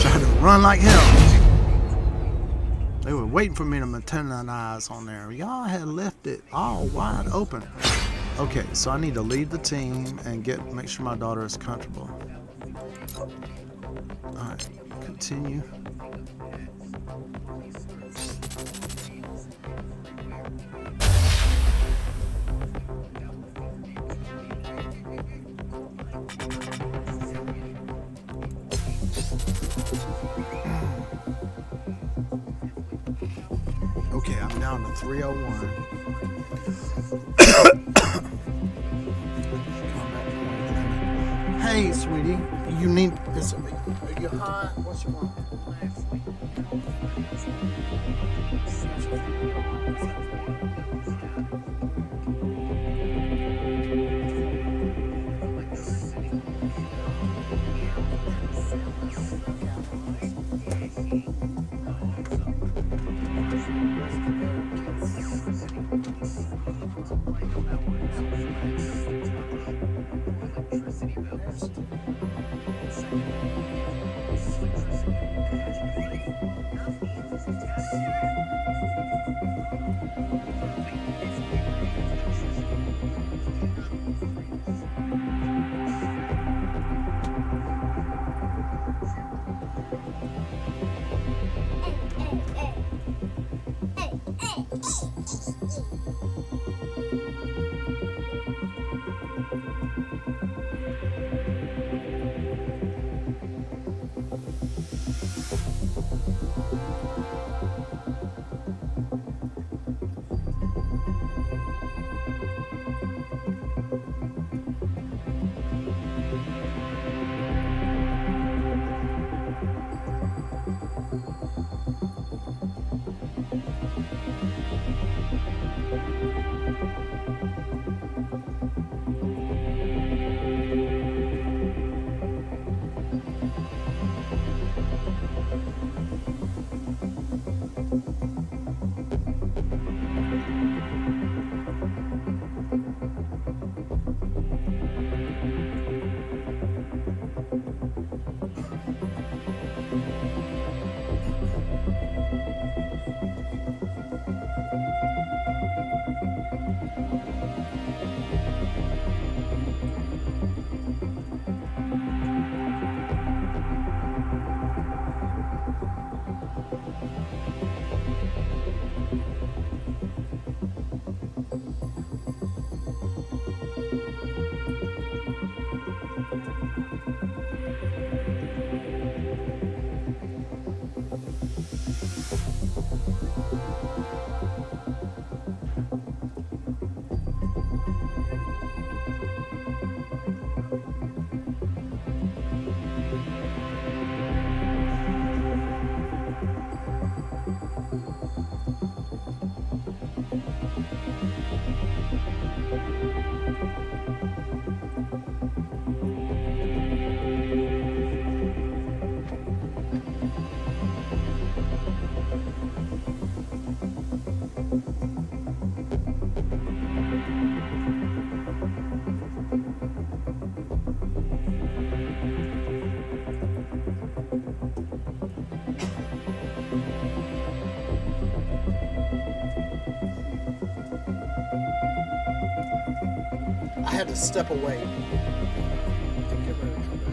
Try to run like hell. They were waiting for me to materialize on there. Y'all had left it all wide open. Okay, so I need to leave the team and make sure my daughter is comfortable. Alright, continue. Okay, I'm down to 301. Hey, sweetie, you need. Are you hot? What you want? had to step away. Get ready to come back.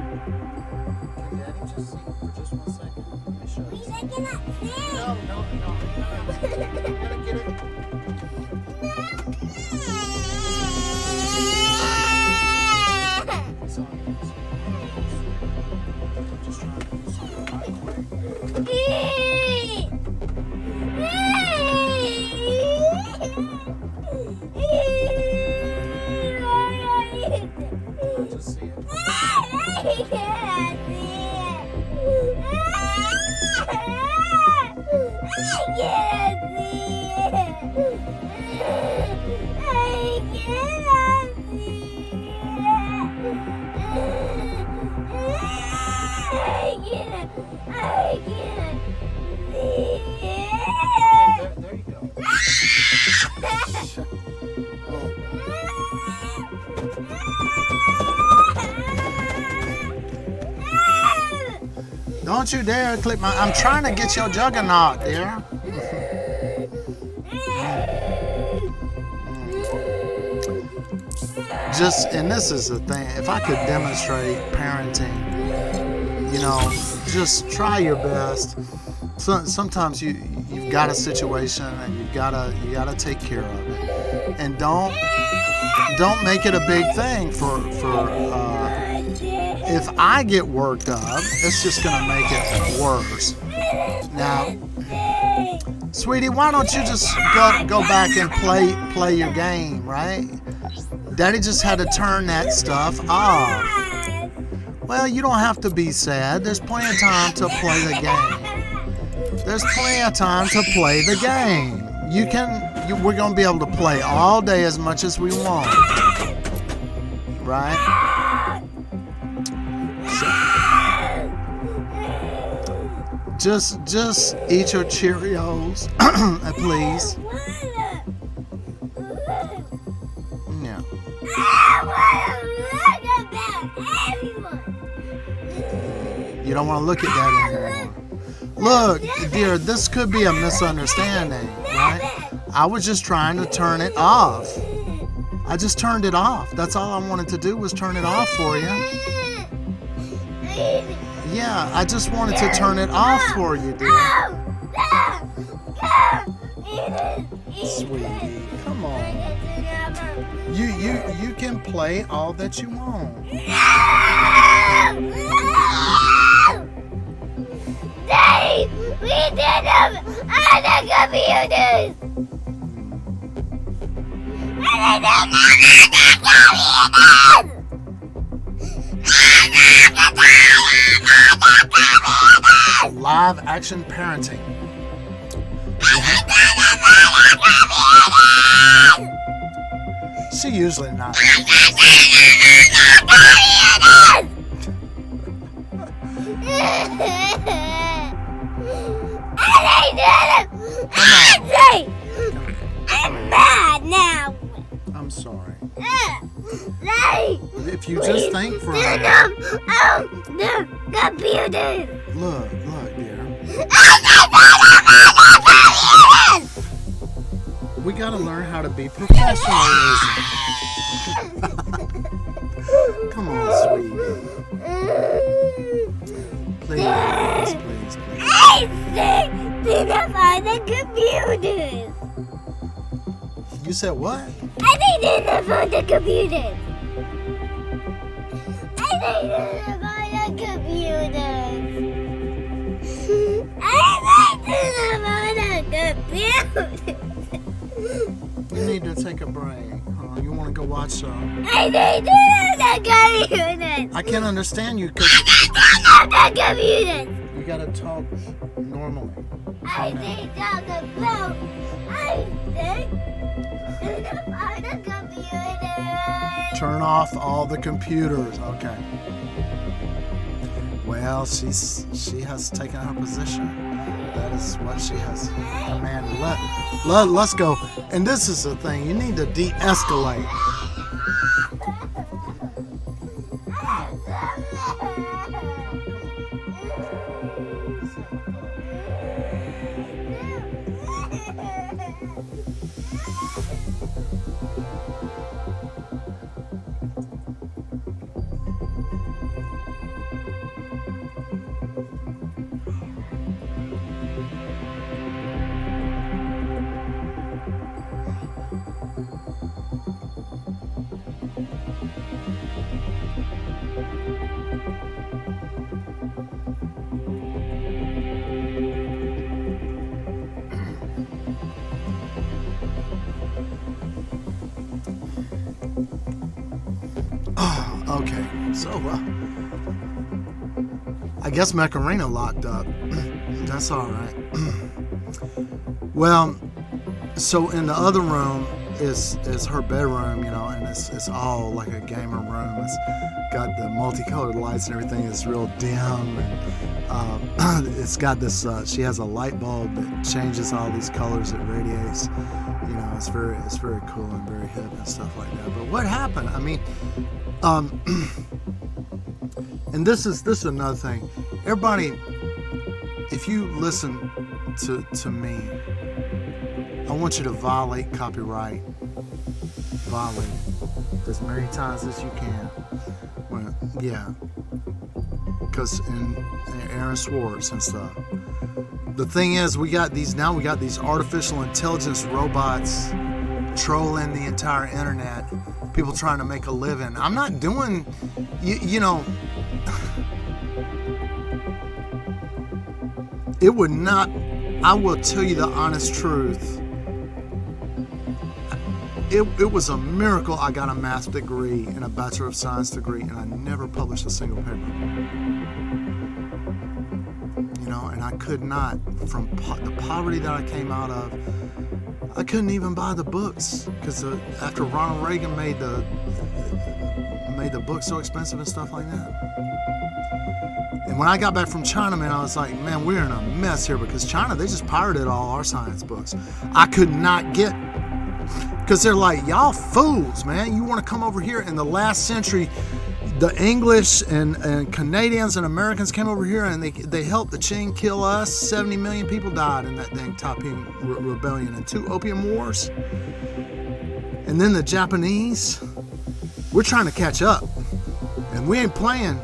Can Daddy just see for just 1 second? Let me show you. No. You gotta get it. It's on. I'm just trying to do something right quick. Just see it. There you go. Don't you dare click my. I'm trying to get your juggernaut, dear. Just, and this is the thing. If I could demonstrate parenting, you know, just try your best. Sometimes you've got a situation and you gotta take care of it, and don't make it a big thing for. If I get worked up, it's just gonna make it worse. Now, sweetie, why don't you just go back and play your game, right? Daddy just had to turn that stuff off. Well, you don't have to be sad. There's plenty of time to play the game. There's plenty of time to play the game. We're gonna be able to play all day as much as we want, right? Just eat your Cheerios, please. Yeah. You don't want to look at that anymore. Look, dear, this could be a misunderstanding, right? I was just trying to turn it off. I just turned it off. That's all I wanted to do was turn it off for you. Yeah, I just wanted to turn it off for you, dear. Sweetie, come on. You can play all that you want. Daddy, we did them on the computers. And I did not Live action parenting. She usually not. I'm mad now. I'm sorry. Daddy, If you just think for a turn minute. the computer. Look, dear. We gotta learn how to be professionals. Come on, sweetie. Please. I said turn on the computers. You said what? I think turn on the computers. I think turn on the computers. I think turn on the computers. You need to take a break. You want to go watch some? I think turn on the computers. I can't understand you because Turn on the computers. you gotta talk normally. I think on the boat. I think on the computer. Turn off all the computers. Okay. Well, she has taken her position. That is what she has commanded. Let's go. And this is the thing. You need to de-escalate. Okay, so I guess Macarena locked up. That's all right. Well, so in the other room is her bedroom, you know, and it's all like a gamer room. It's got the multicolored lights and everything. It's real dim, and it's got this. She has a light bulb that changes all these colors. It radiates. You know, it's very cool and very hip and stuff like that. But what happened? I mean. And this is another thing. Everybody, if you listen to me, I want you to violate copyright. Violate it as many times as you can. Well, yeah, because in Aaron Swartz and stuff. The thing is, we got these artificial intelligence robots trolling the entire internet. People trying to make a living. I'm not doing, you know, it would not, I will tell you the honest truth. It was a miracle I got a math degree and a Bachelor of Science degree, and I never published a single paper. You know, and I could not, from the poverty that I came out of, I couldn't even buy the books because after Ronald Reagan made the books so expensive and stuff like that. And when I got back from China, man, I was like, man, we're in a mess here because China, they just pirated all our science books. I could not get, because they're like, y'all fools, man. You want to come over here in the last century, the English and Canadians and Americans came over here and they helped the Qing kill us. 70 million people died in that dang Taiping rebellion and 2 opium wars. And then the Japanese, we're trying to catch up. And we ain't playing.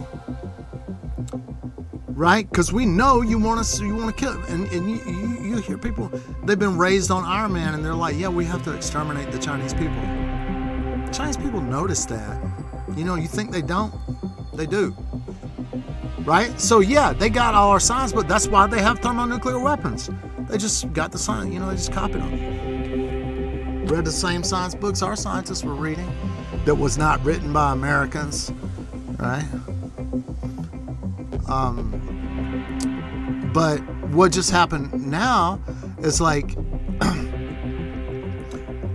Right? Because we know you want to kill. And you hear people, they've been raised on Iron Man and they're like, yeah, we have to exterminate the Chinese people. The Chinese people notice that. You know, you think they don't? They do. Right? So yeah, they got all our science, but that's why they have thermonuclear weapons. They just got the science, you know, they just copied them. Read the same science books our scientists were reading that was not written by Americans. Right? But what just happened now is like,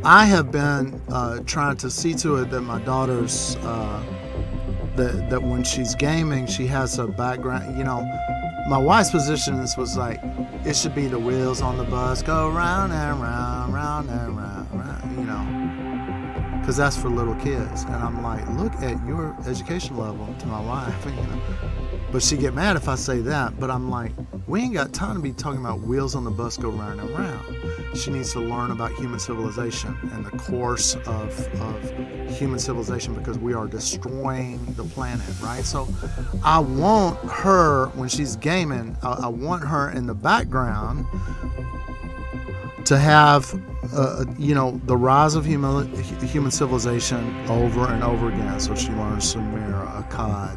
I have been trying to see to it that my daughter's, that when she's gaming, she has a background. You know, my wife's position was like, it should be the wheels on the bus go round and round, round and round, round, you know, because that's for little kids. And I'm like, look at your education level, to my wife, you know. But she get mad if I say that. But I'm like, we ain't got time to be talking about wheels on the bus go round and round. She needs to learn about human civilization and the course of human civilization, because we are destroying the planet, right? So I want her, when she's gaming, I want her in the background to have, you know, the rise of human civilization over and over again. So she learns Sumer, Akkad,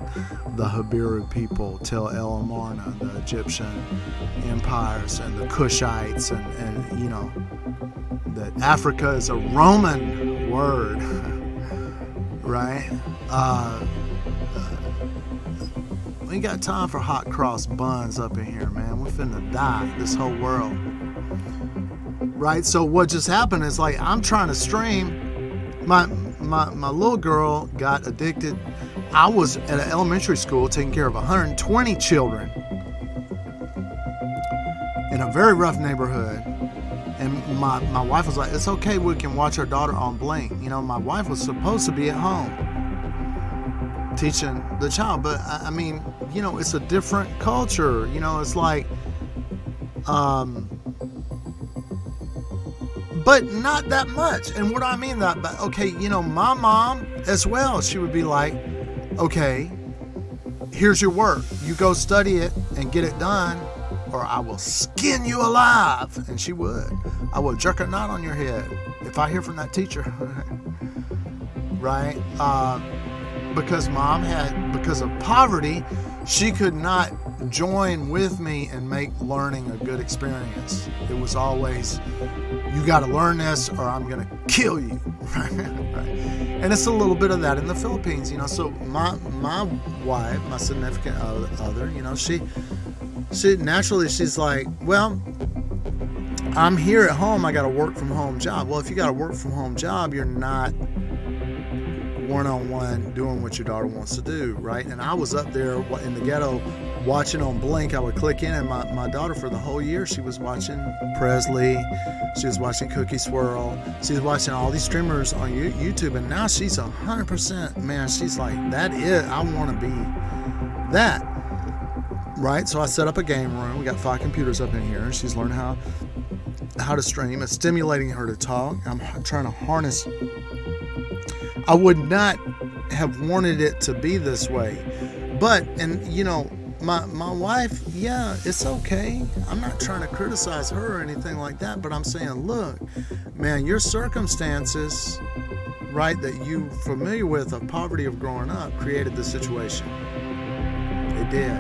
the Habiru people, Tel El Amarna, the Egyptian empires, and the Kushites, and you know, that Africa is a Roman word, right? We ain't got time for hot cross buns up in here, man. We're finna die, this whole world. Right? So what just happened is like I'm trying to stream. My little girl got addicted. I was at an elementary school taking care of 120 children in a very rough neighborhood. And my wife was like, it's okay, we can watch our daughter on Blink. You know, my wife was supposed to be at home teaching the child. But I mean, you know, it's a different culture. You know, it's like, but not that much. And what do I mean that? But okay, you know, my mom as well, she would be like, okay, here's your work. You go study it and get it done, or I will skin you alive. And she would. I will jerk a knot on your head if I hear from that teacher. Right? Because mom had, because of poverty, she could not join with me and make learning a good experience. It was always, you got to learn this or I'm going to kill you. Right? And it's a little bit of that in the Philippines, you know. So my wife, my significant other, you know, she naturally, she's like, well, I'm here at home. I got a work from home job. Well, if you got a work from home job, you're not one-on-one doing what your daughter wants to do, right? And I was up there in the ghetto watching on Blink. I would click in, and my daughter for the whole year, she was watching Presley, she was watching Cookie Swirl, she was watching all these streamers on YouTube, and now she's 100%, man, she's like, that is, I want to be that, right? So I set up a game room. We got 5 computers up in here, and she's learning how to stream. It's stimulating her to talk. I'm trying to harness. I would not have wanted it to be this way, but, and you know, my wife, yeah, it's okay. I'm not trying to criticize her or anything like that, but I'm saying, look, man, your circumstances, right, that you familiar with of poverty of growing up created the situation. It did.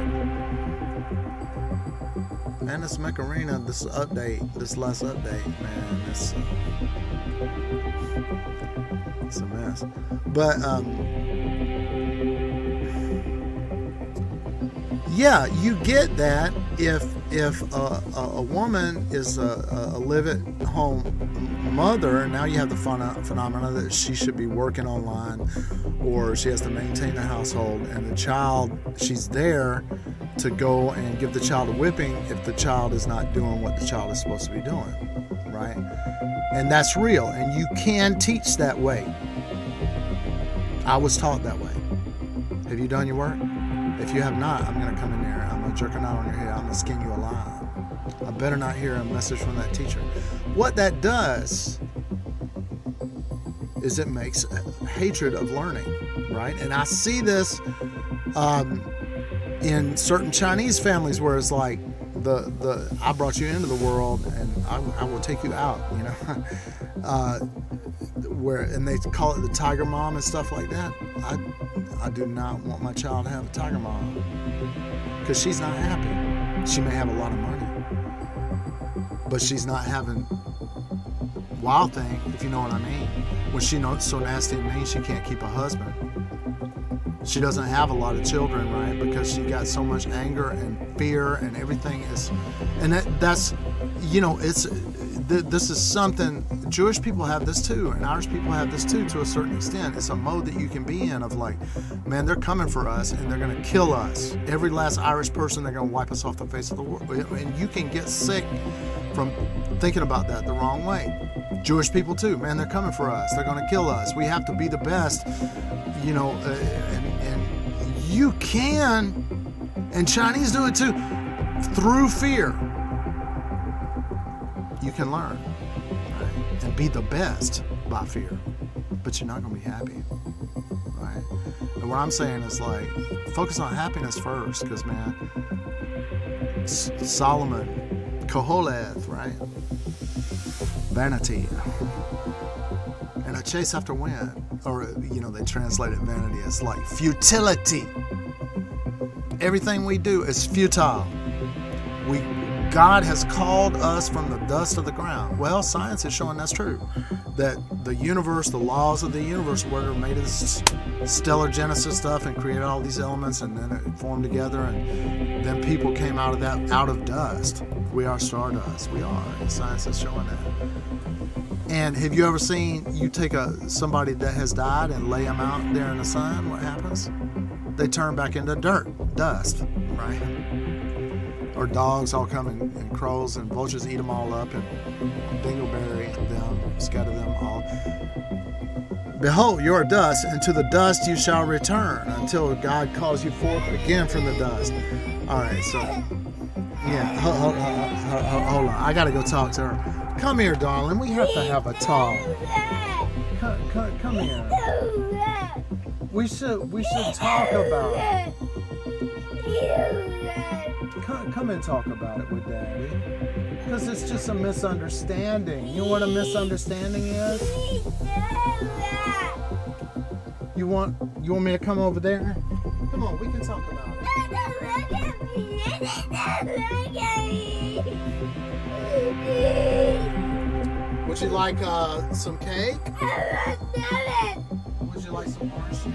Man, this Macarena, this last update, man, it's a mess. But yeah, you get that if a woman is a live-at-home mother, and now you have the phenomena that she should be working online, or she has to maintain the household, and the child, she's there to go and give the child a whipping if the child is not doing what the child is supposed to be doing, right? And that's real, and you can teach that way. I was taught that way. Have you done your work? If you have not, I'm going to come in there, I'm going to jerk a knot on your head, I'm going to skin you alive. I better not hear a message from that teacher. What that does is it makes hatred of learning, right? And I see this in certain Chinese families where it's like, I brought you into the world and I will take you out, you know. And they call it the tiger mom and stuff like that. I do not want my child to have a tiger mom because she's not happy. She may have a lot of money, but she's not having Wild Thing, if you know what I mean. When she's so nasty and mean, she can't keep a husband. She doesn't have a lot of children, right? Because she got so much anger and fear and everything is, and that's, you know, this is something, Jewish people have this too, and Irish people have this too to a certain extent. It's a mode that you can be in of like, man, they're coming for us and they're going to kill us. Every last Irish person, they're going to wipe us off the face of the world. And you can get sick from thinking about that the wrong way. Jewish people too, man, they're coming for us. They're going to kill us. We have to be the best, you know, and you can, and Chinese do it too, through fear. You can learn, right? And be the best by fear, but you're not going to be happy, right? And what I'm saying is like, focus on happiness first, because man, Solomon, Koholeth, right? Vanity, and a chase after wind, or you know, they translate it vanity as like futility. Everything we do is futile. God has called us from the dust of the ground. Well, science is showing that's true. That the universe, the laws of the universe, were made of this stellar genesis stuff and created all these elements, and then it formed together, and then people came out of that, out of dust. We are stardust. We are. And science is showing that. And have you ever seen, you take somebody that has died and lay them out there in the sun, what happens? They turn back into dust, right? Or dogs all come and crows and vultures eat them all up and dingleberry them, scatter them all. Behold, you are dust, and to the dust you shall return until God calls you forth again from the dust. All right, so, yeah, hold on. I got to go talk to her. Come here, darling. We have to have a talk. Come here. We should talk about it. Come and talk about it with Daddy. Because it's just a misunderstanding. You know what a misunderstanding is? You want me to come over there? Come on, we can talk about it. Would you like some cake? Would you like some orange juice?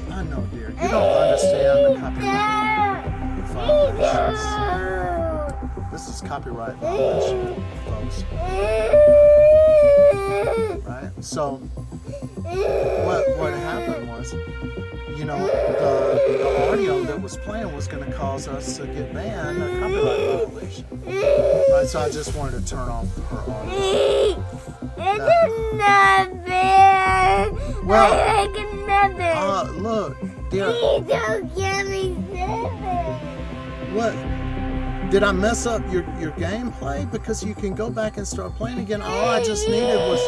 I know, dear. You don't understand the copyright violations. This is copyright violation, folks. Right? So, what happened was, you know, the audio that was playing was going to cause us to get banned, a copyright violation. Right? So I just wanted to turn off her audio. Well, look, dear. What? Did I mess up your gameplay? Because you can go back and start playing again. All I just needed was.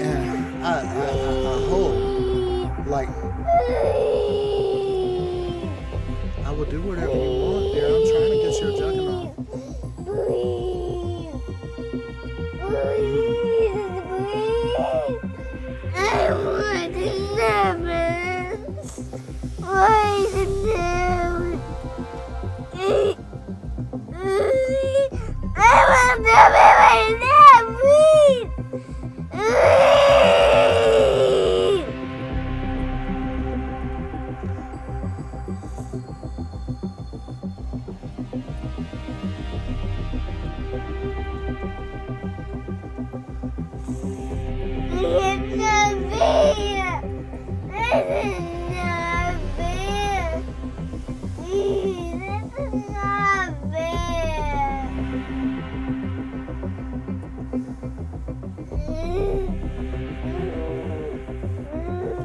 And I hope, like, I will do whatever you want, dear. I'm trying to get you a juggernaut. I want to never. Why is it never? I want to be right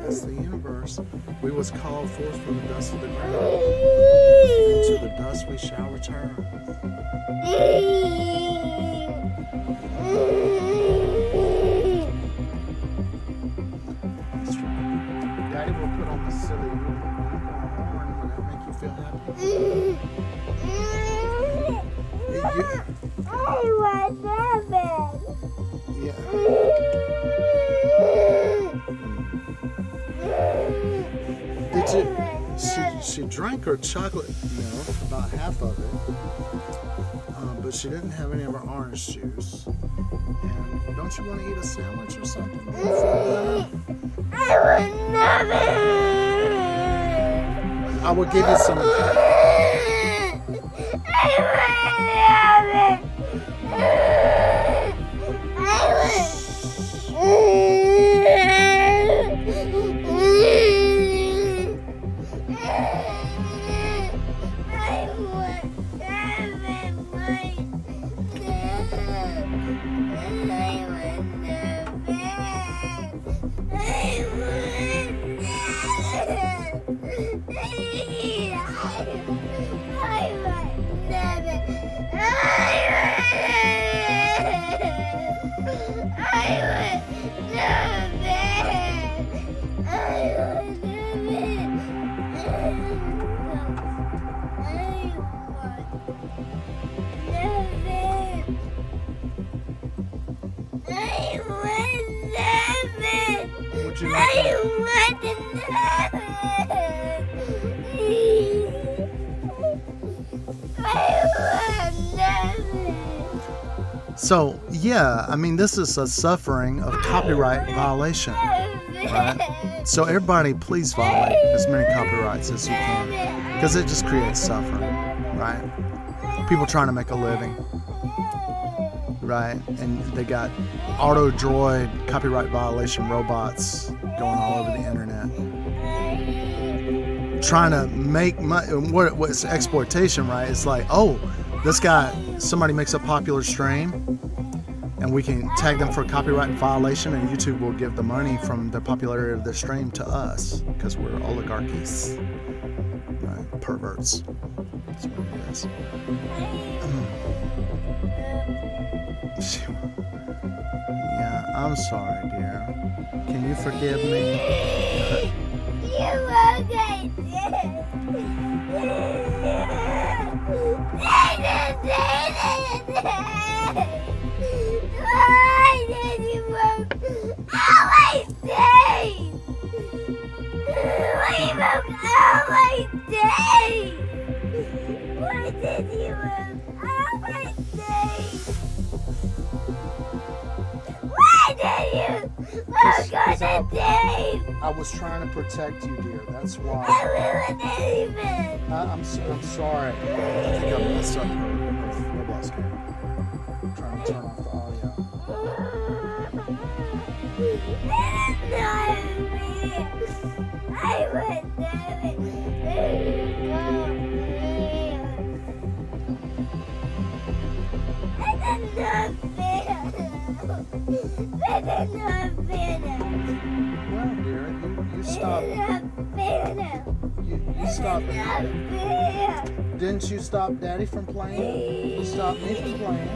That's the universe. We was called forth from the dust of the ground, and to the dust we shall return. That's right. Daddy will put on the silly horn. Will that make you feel happy? I want never. Yeah. Did you? She drank her chocolate milk, about half of it. but she didn't have any of her orange juice. And don't you want to eat a sandwich or something before dinner? I will never. I will give you some. I will Would you like that? So, yeah, I mean, this is a suffering of copyright violation, right? So everybody, please violate as many copyrights as you can, because it just creates suffering, right? People trying to make a living, right? And they got auto droid copyright violation robots going all over the internet, trying to make money. What's exploitation, right? It's like, oh, this guy, somebody makes a popular stream, and we can tag them for copyright violation, and YouTube will give the money from the popularity of their stream to us because we're oligarchies, right? Perverts. That's what it is. Yeah, I'm sorry, dear. Can you forgive me? Why did you work all my days? Why you work all my days? Why did you work all my days? Why did you work all the days? I was trying to protect you, dear. That's I why. ruined everything. I'm sorry. I think I messed up her Roblox game. I'm trying to turn off the audio. I would never Well, dear, you stop. You stop. Didn't you stop Daddy from playing? You stopped me from playing.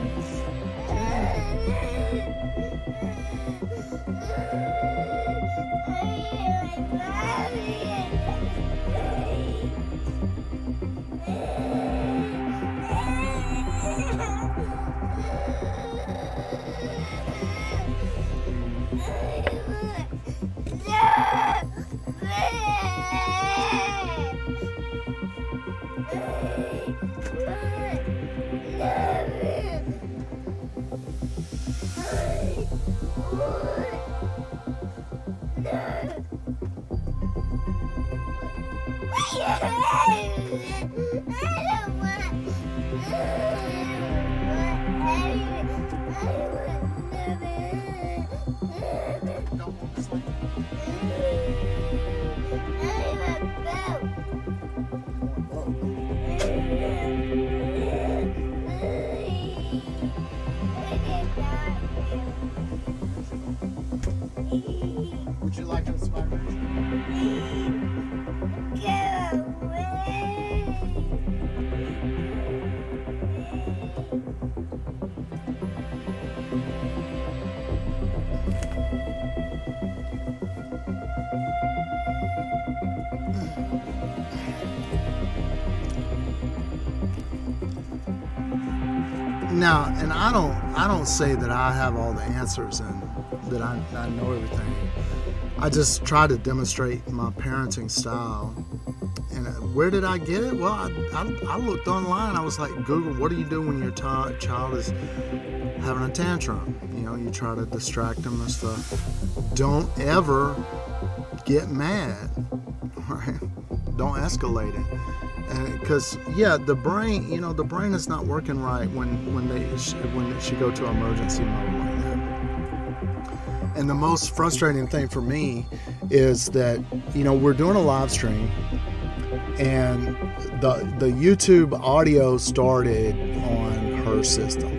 Would you like a Spider-Man? Now, and I don't say that I have all the answers and that I know everything. I just try to demonstrate my parenting style And where did I get it? Well, I looked online. I was like, Google, what do you do when your child is having a tantrum? You know, you try to distract them and stuff. Don't ever get mad, right? Don't escalate it. Because the brain, the brain is not working right when she go to emergency mode like that. And the most frustrating thing for me is that we're doing a live stream, and the YouTube audio started on her system.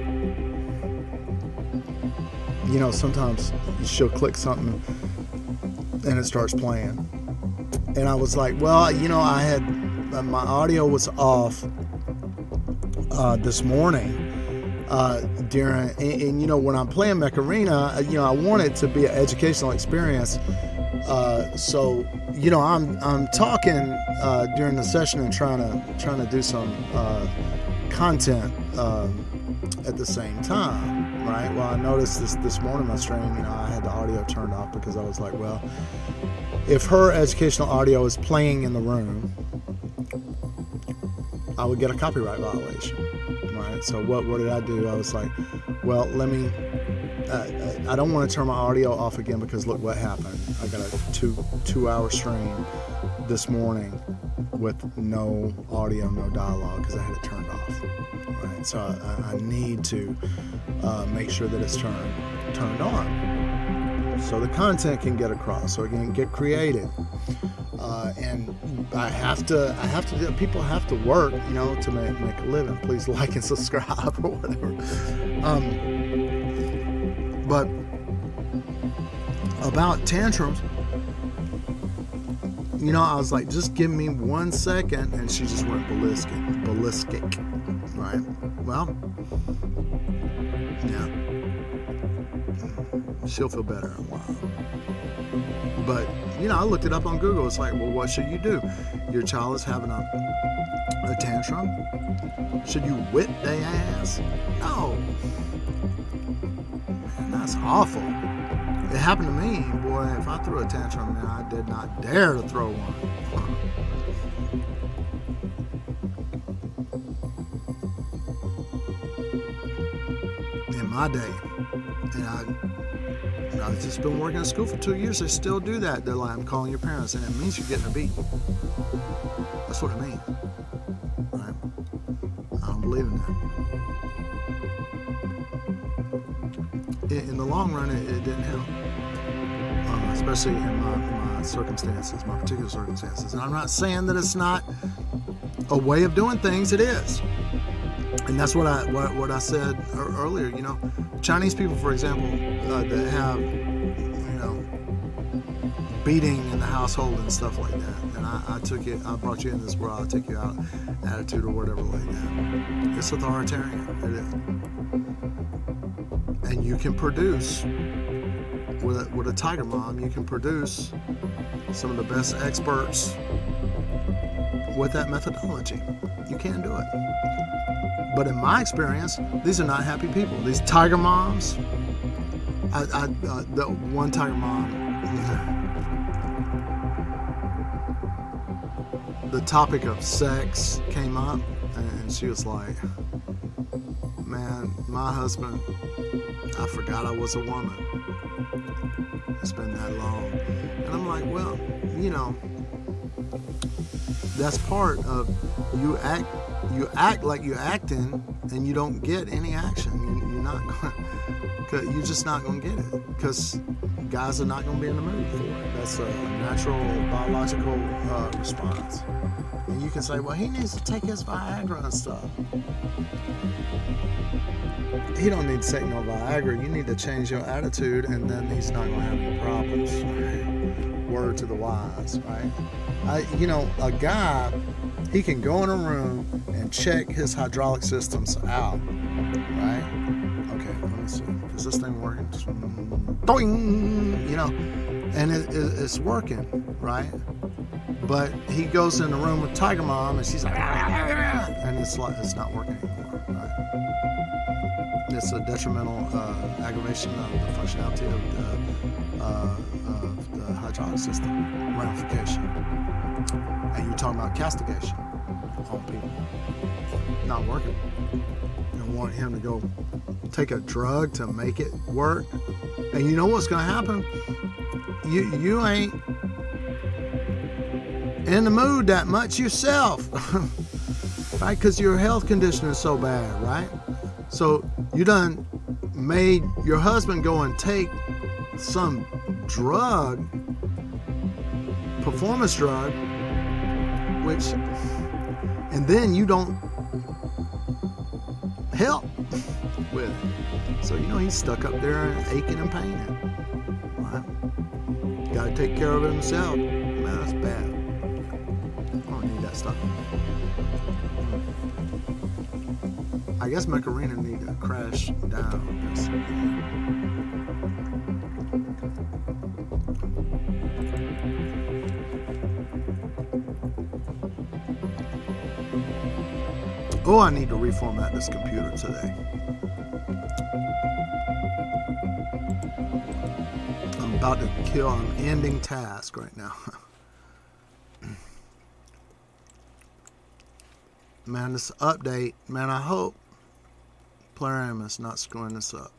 Sometimes she'll click something and it starts playing, and I was like, well, I had my audio was off this morning during, and when I'm playing Macarena, I want it to be an educational experience. So I'm talking during the session and trying to do some content at the same time, right? Well, I noticed this morning my stream, I had the audio turned off because I was like, well, if her educational audio is playing in the room, I would get a copyright violation, right? So what did I do? I was like, well, let me. I don't want to turn my audio off again because look what happened. I got a two-hour stream this morning with no audio, no dialogue because I had it turned off. Right, so I need to make sure that it's turned on, so the content can get across, so it can get created. And I have to do. People have to work, to make a living. Please like and subscribe or whatever. But about tantrums, I was like, just give me 1 second, and she just went ballistic, right? Well, yeah, she'll feel better in a while. But I looked it up on Google. It's like, well, what should you do? Your child is having a tantrum. Should you whip their ass? No. Man, that's awful. It happened to me, boy. If I threw a tantrum, man, I did not dare to throw one. In my day, and I've just been working at school for 2 years. They still do that. They're like, I'm calling your parents, and it means you're getting a beat. That's what it means. Right? I don't believe in that. In the long run, it didn't help. Especially in my circumstances, my particular circumstances. And I'm not saying that it's not a way of doing things. It is. And that's what I said earlier. Chinese people, for example, that have beating in the household and stuff like that. And I brought you in this world, I'll take you out attitude or whatever like that. It's authoritarian. It is. And you can produce with a tiger mom. You can produce some of the best experts with that methodology. You can do it. But in my experience, these are not happy people. These tiger moms, the one tiger mom, the topic of sex came up, and she was like, man, my husband, I forgot I was a woman. It's been that long. And I'm like, well, that's part of you act like you're acting, and you don't get any action. You're just not going to get it, because guys are not going to be in the mood for it. That's a natural biological response. And you can say, well, he needs to take his Viagra and stuff. He don't need to take no Viagra. You need to change your attitude, and then he's not going to have any problems. Word to the wise, right? A guy, he can go in a room and check his hydraulic systems out, right? Okay, let me see. Is this thing working? Doing, and it's working, right? But he goes in the room with Tiger Mom, and she's like, and it's not working anymore, right? it's a detrimental aggravation of the functionality of the hydraulic system, ramification. And you're talking about castigation on people. Not working. You want him to go take a drug to make it work. And you know what's going to happen? You ain't in the mood that much yourself, right? Because your health condition is so bad, right? So you done made your husband go and take some drug, performance drug, which, and then you don't help with it. So you know he's stuck up there aching and paining, right? Got to take care of it himself. Man, that's bad. I don't need that stuff. I guess Macarena need to crash down. Oh, I need to reformat this computer today. I'm about to kill an ending task right now. Man, this update, man, I hope Plarium is not screwing this up.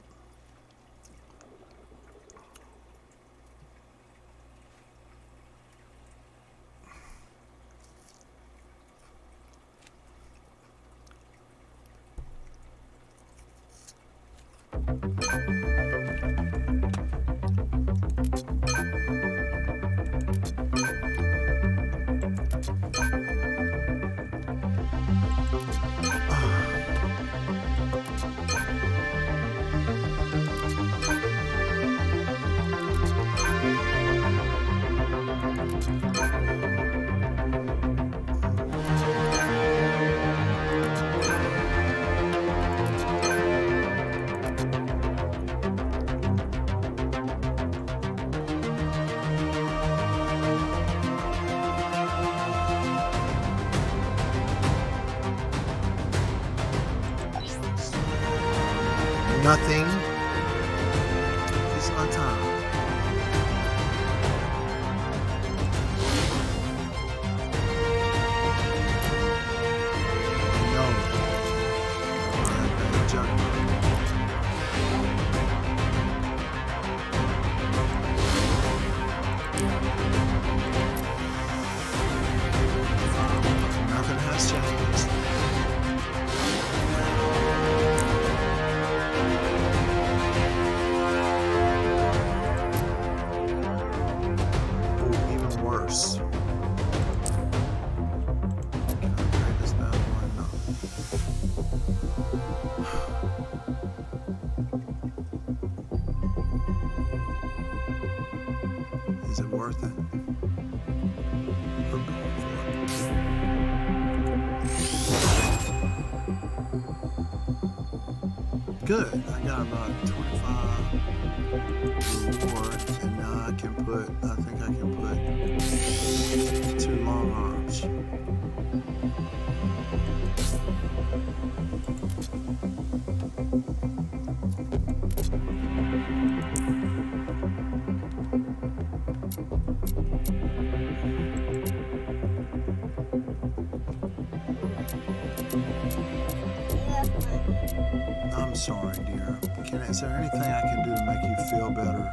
Nothing is my time. No. Nothing has changed. Worse. Can I break this bad boy? No. Is it worth it? I'm going for it. Good. I got about 25 reward, and now I can put, I think I can put 2 long arms. I'm sorry, dear. Is there anything I can do to make you feel better?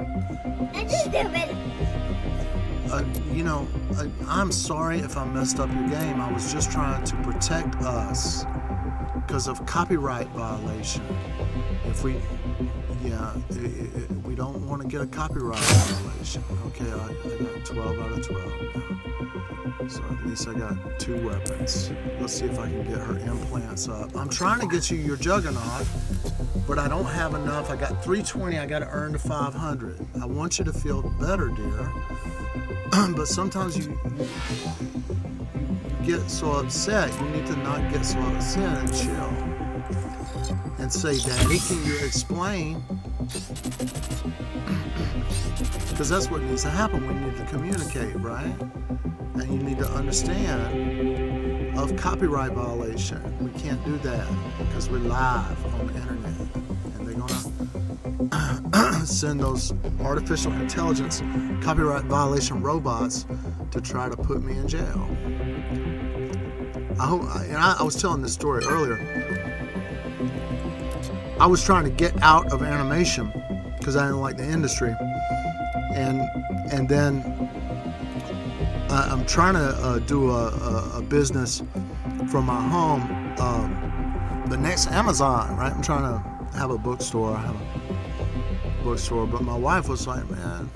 I just do it. You know, I'm sorry if I messed up your game. I was just trying to protect us because of copyright violation. If we, we don't want to get a copyright violation. Okay, I got 12 out of 12 now. So at least I got 2 weapons. Let's see if I can get her implants up. I'm trying to get you your Juggernaut, but I don't have enough. I got 320. I got to earn to 500. I want you to feel better, dear. But sometimes you get so upset. You need to not get so upset and chill. And say, Daddy, can you explain? Because that's what needs to happen. We need to communicate, right? And you need to understand of copyright violation. We can't do that because we're live on the internet. And send those artificial intelligence copyright violation robots to try to put me in jail. I was telling this story earlier. I was trying to get out of animation because I didn't like the industry, and then I'm trying to do a business from my home, the next Amazon, right? I'm trying to have a bookstore. I have a bookstore, but my wife was like, man,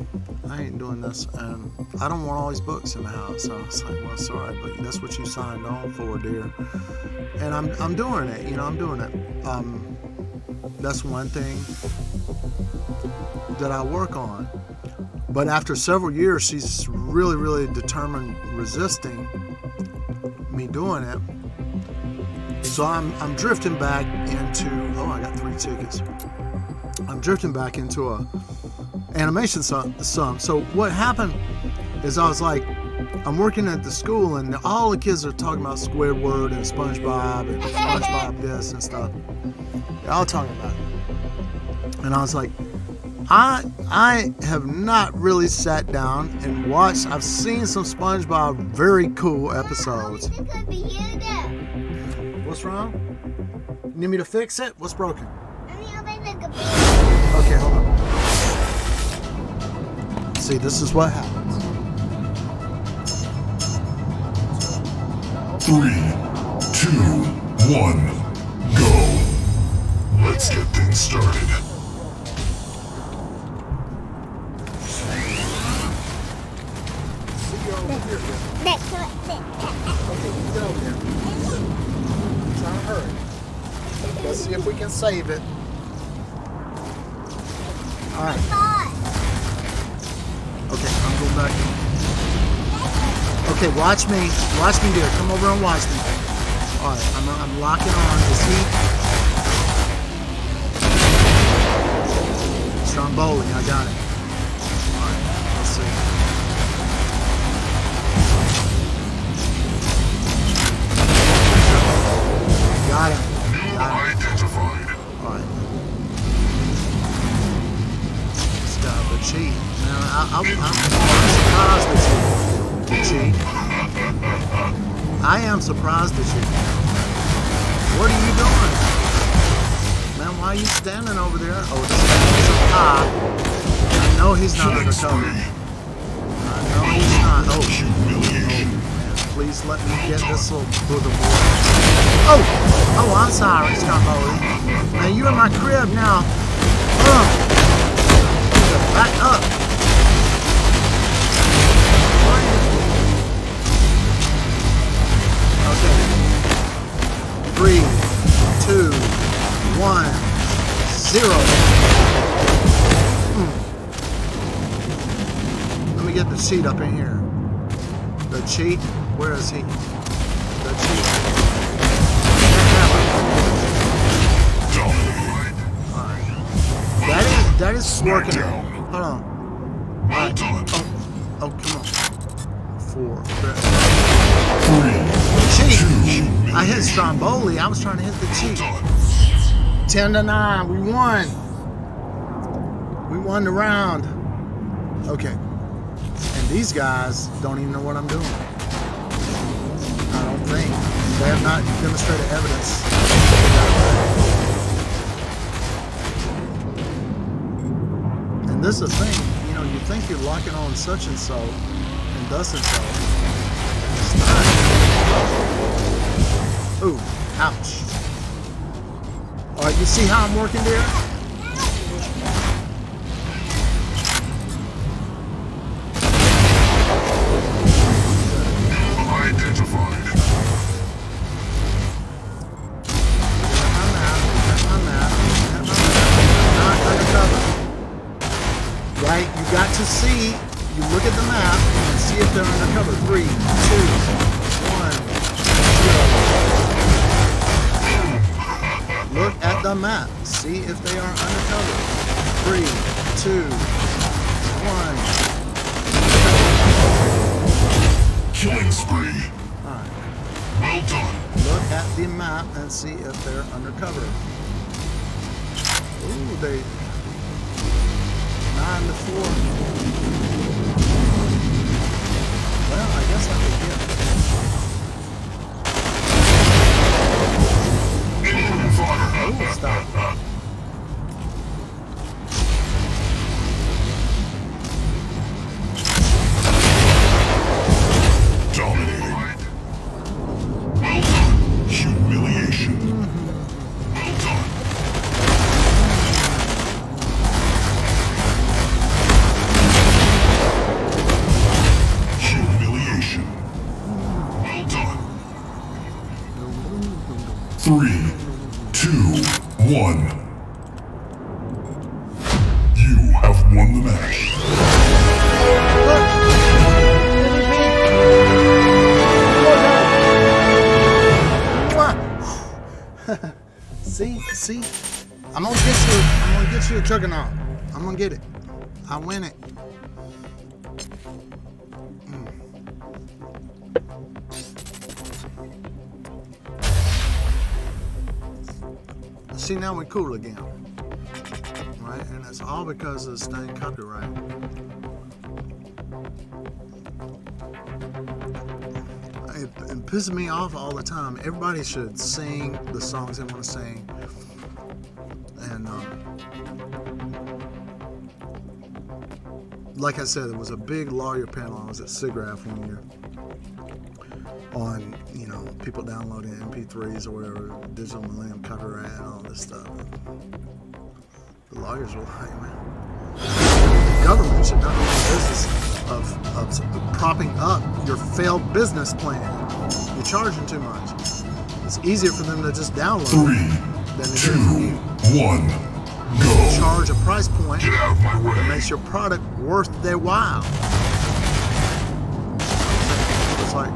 I ain't doing this, and I don't want all these books in the house. So I was like, well, sorry, but that's what you signed on for, dear. And I'm doing it, I'm doing it. That's one thing that I work on. But after several years, she's really, really determined resisting me doing it. So I'm drifting back into, I got 3 tickets. I'm drifting back into a animation some. So what happened is I was like, I'm working at the school and all the kids are talking about Squidward and SpongeBob and SpongeBob this and stuff. They're all talking about it. And I was like, I have not really sat down and watched. I've seen some SpongeBob very cool episodes. What's wrong? You need me to fix it? What's broken? Okay, hold on. See, this is what happens. 3, 2, 1, go. Let's get things started. Okay, you get over there. I'm trying to hurry. Let's see if we can save it. Alright. Okay, I'm going back. Okay, watch me. Watch me, dear. Come over and watch me. Alright, I'm locking on. Is he? Stromboli, I got it. Alright, let's see. Got him. Identified. Alright. This guy, the cheat. Man, I'm surprised at you, the cheat. I am surprised at you. What are you doing? Man, why are you standing over there? Oh, this guy's a high. I know he's not undercover. I know he's not. Oh, man, please let me get this little booger boy. Oh, I'm sorry, Stromboli. Man, you in my crib now. Back up. Okay. 3, 2, 1, 0. Let me get the cheat up in here. The cheat? Where is he? The cheat. Alright. That is working. Hold on. Alright. Oh, come on. 4. 3, Cheat. 2, I hit Stromboli. I was trying to hit the cheat. 10-9. We won. We won the round. Okay. And these guys don't even know what I'm doing. I don't think. They have not demonstrated evidence. And this is the thing. You think you're locking on such and so and thus and so. It's not. Ooh, ouch. Alright, you see how I'm working there? identified. Not undercover. Right? You got to see, you look at the map and see if they're undercover. 3, 2, 1, 0. Look at the map. See if they are undercover. 3, 2, 1. Killing spree. Alright. Well done. Look at the map and see if they're undercover. Ooh, time before. Well, I guess I could get. Oh, stop. Dominating. Well done. Humiliation. Well done. Humiliation. Well done. 3, 2, 1. You have won the match. See, I'm gonna get you a juggernaut. I'm gonna get it. I win it. See, now we're cool again, right? And it's all because of staying copyright. It pisses me off all the time. Everybody should sing the songs they want to sing. And like I said, it was a big lawyer panel. I was at SIGGRAPH one year on, people downloading MP3s or whatever, digital millennium copyright and all this stuff. The lawyers were like, man, the government should not be in the business of propping up your failed business plan. You're charging too much. It's easier for them to just download 3, it than it is 2, for you. 1. Go. Charge a price point Get out of my that way. makes your product worth their while. It's like,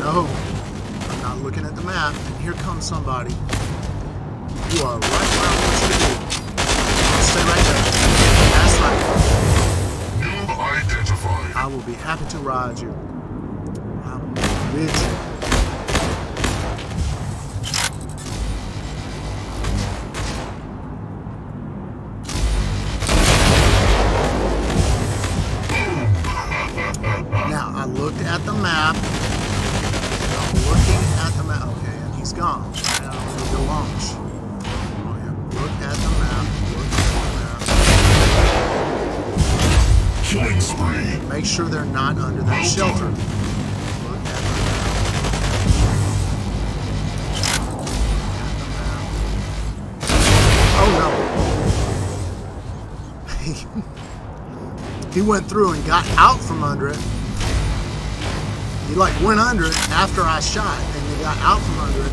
no, I'm not looking at the map, and here comes somebody. You are right where I want you to be. Stay right there. That's right. New identified. I will be happy to ride you. I will be with you. Now, I looked at the map. I'm looking at the map. Okay, and he's gone. Now, I'm going to go launch. Oh, yeah. Look at the map. Look at the Killing spree. map. Make sure they're not under that shelter. Look at the map. Oh, no. He went through and got out from under it. He went under it after I shot, and he got out from under it.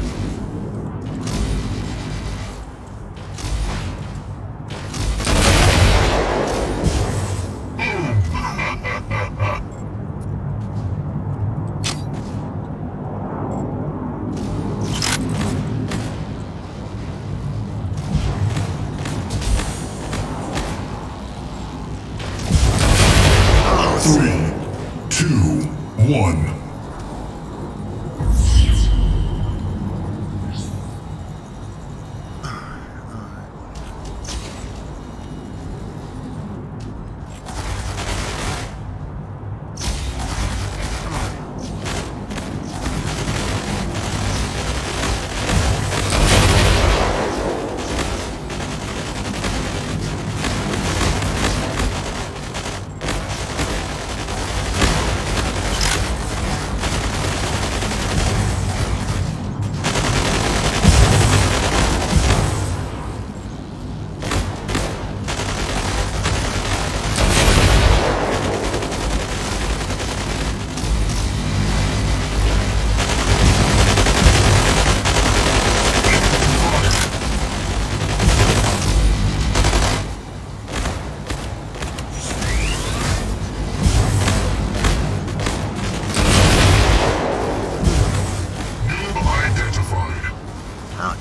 Oh, 3, 2, 1.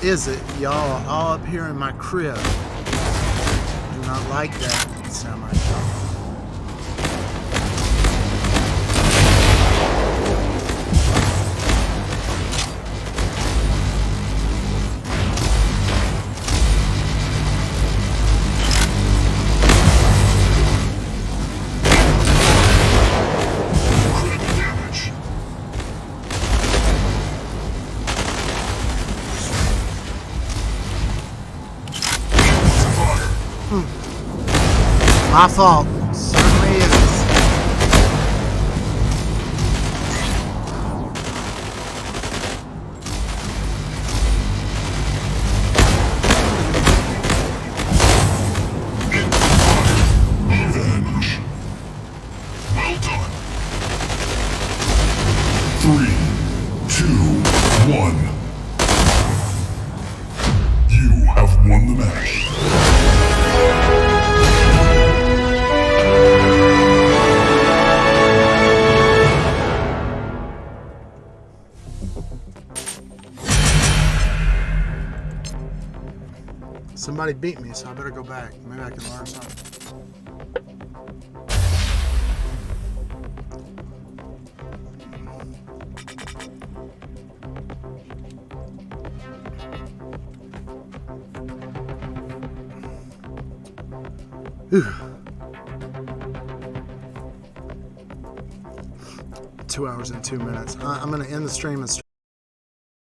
is it? Y'all all up here in my crib. Do not like that samurai shot. My fault. Certainly is. Revenge. Well done. 3, 2, 1. You have won the match. Somebody beat me, so I better go back. Maybe I can learn something. Whew. 2 hours and 2 minutes. I'm going to end the stream and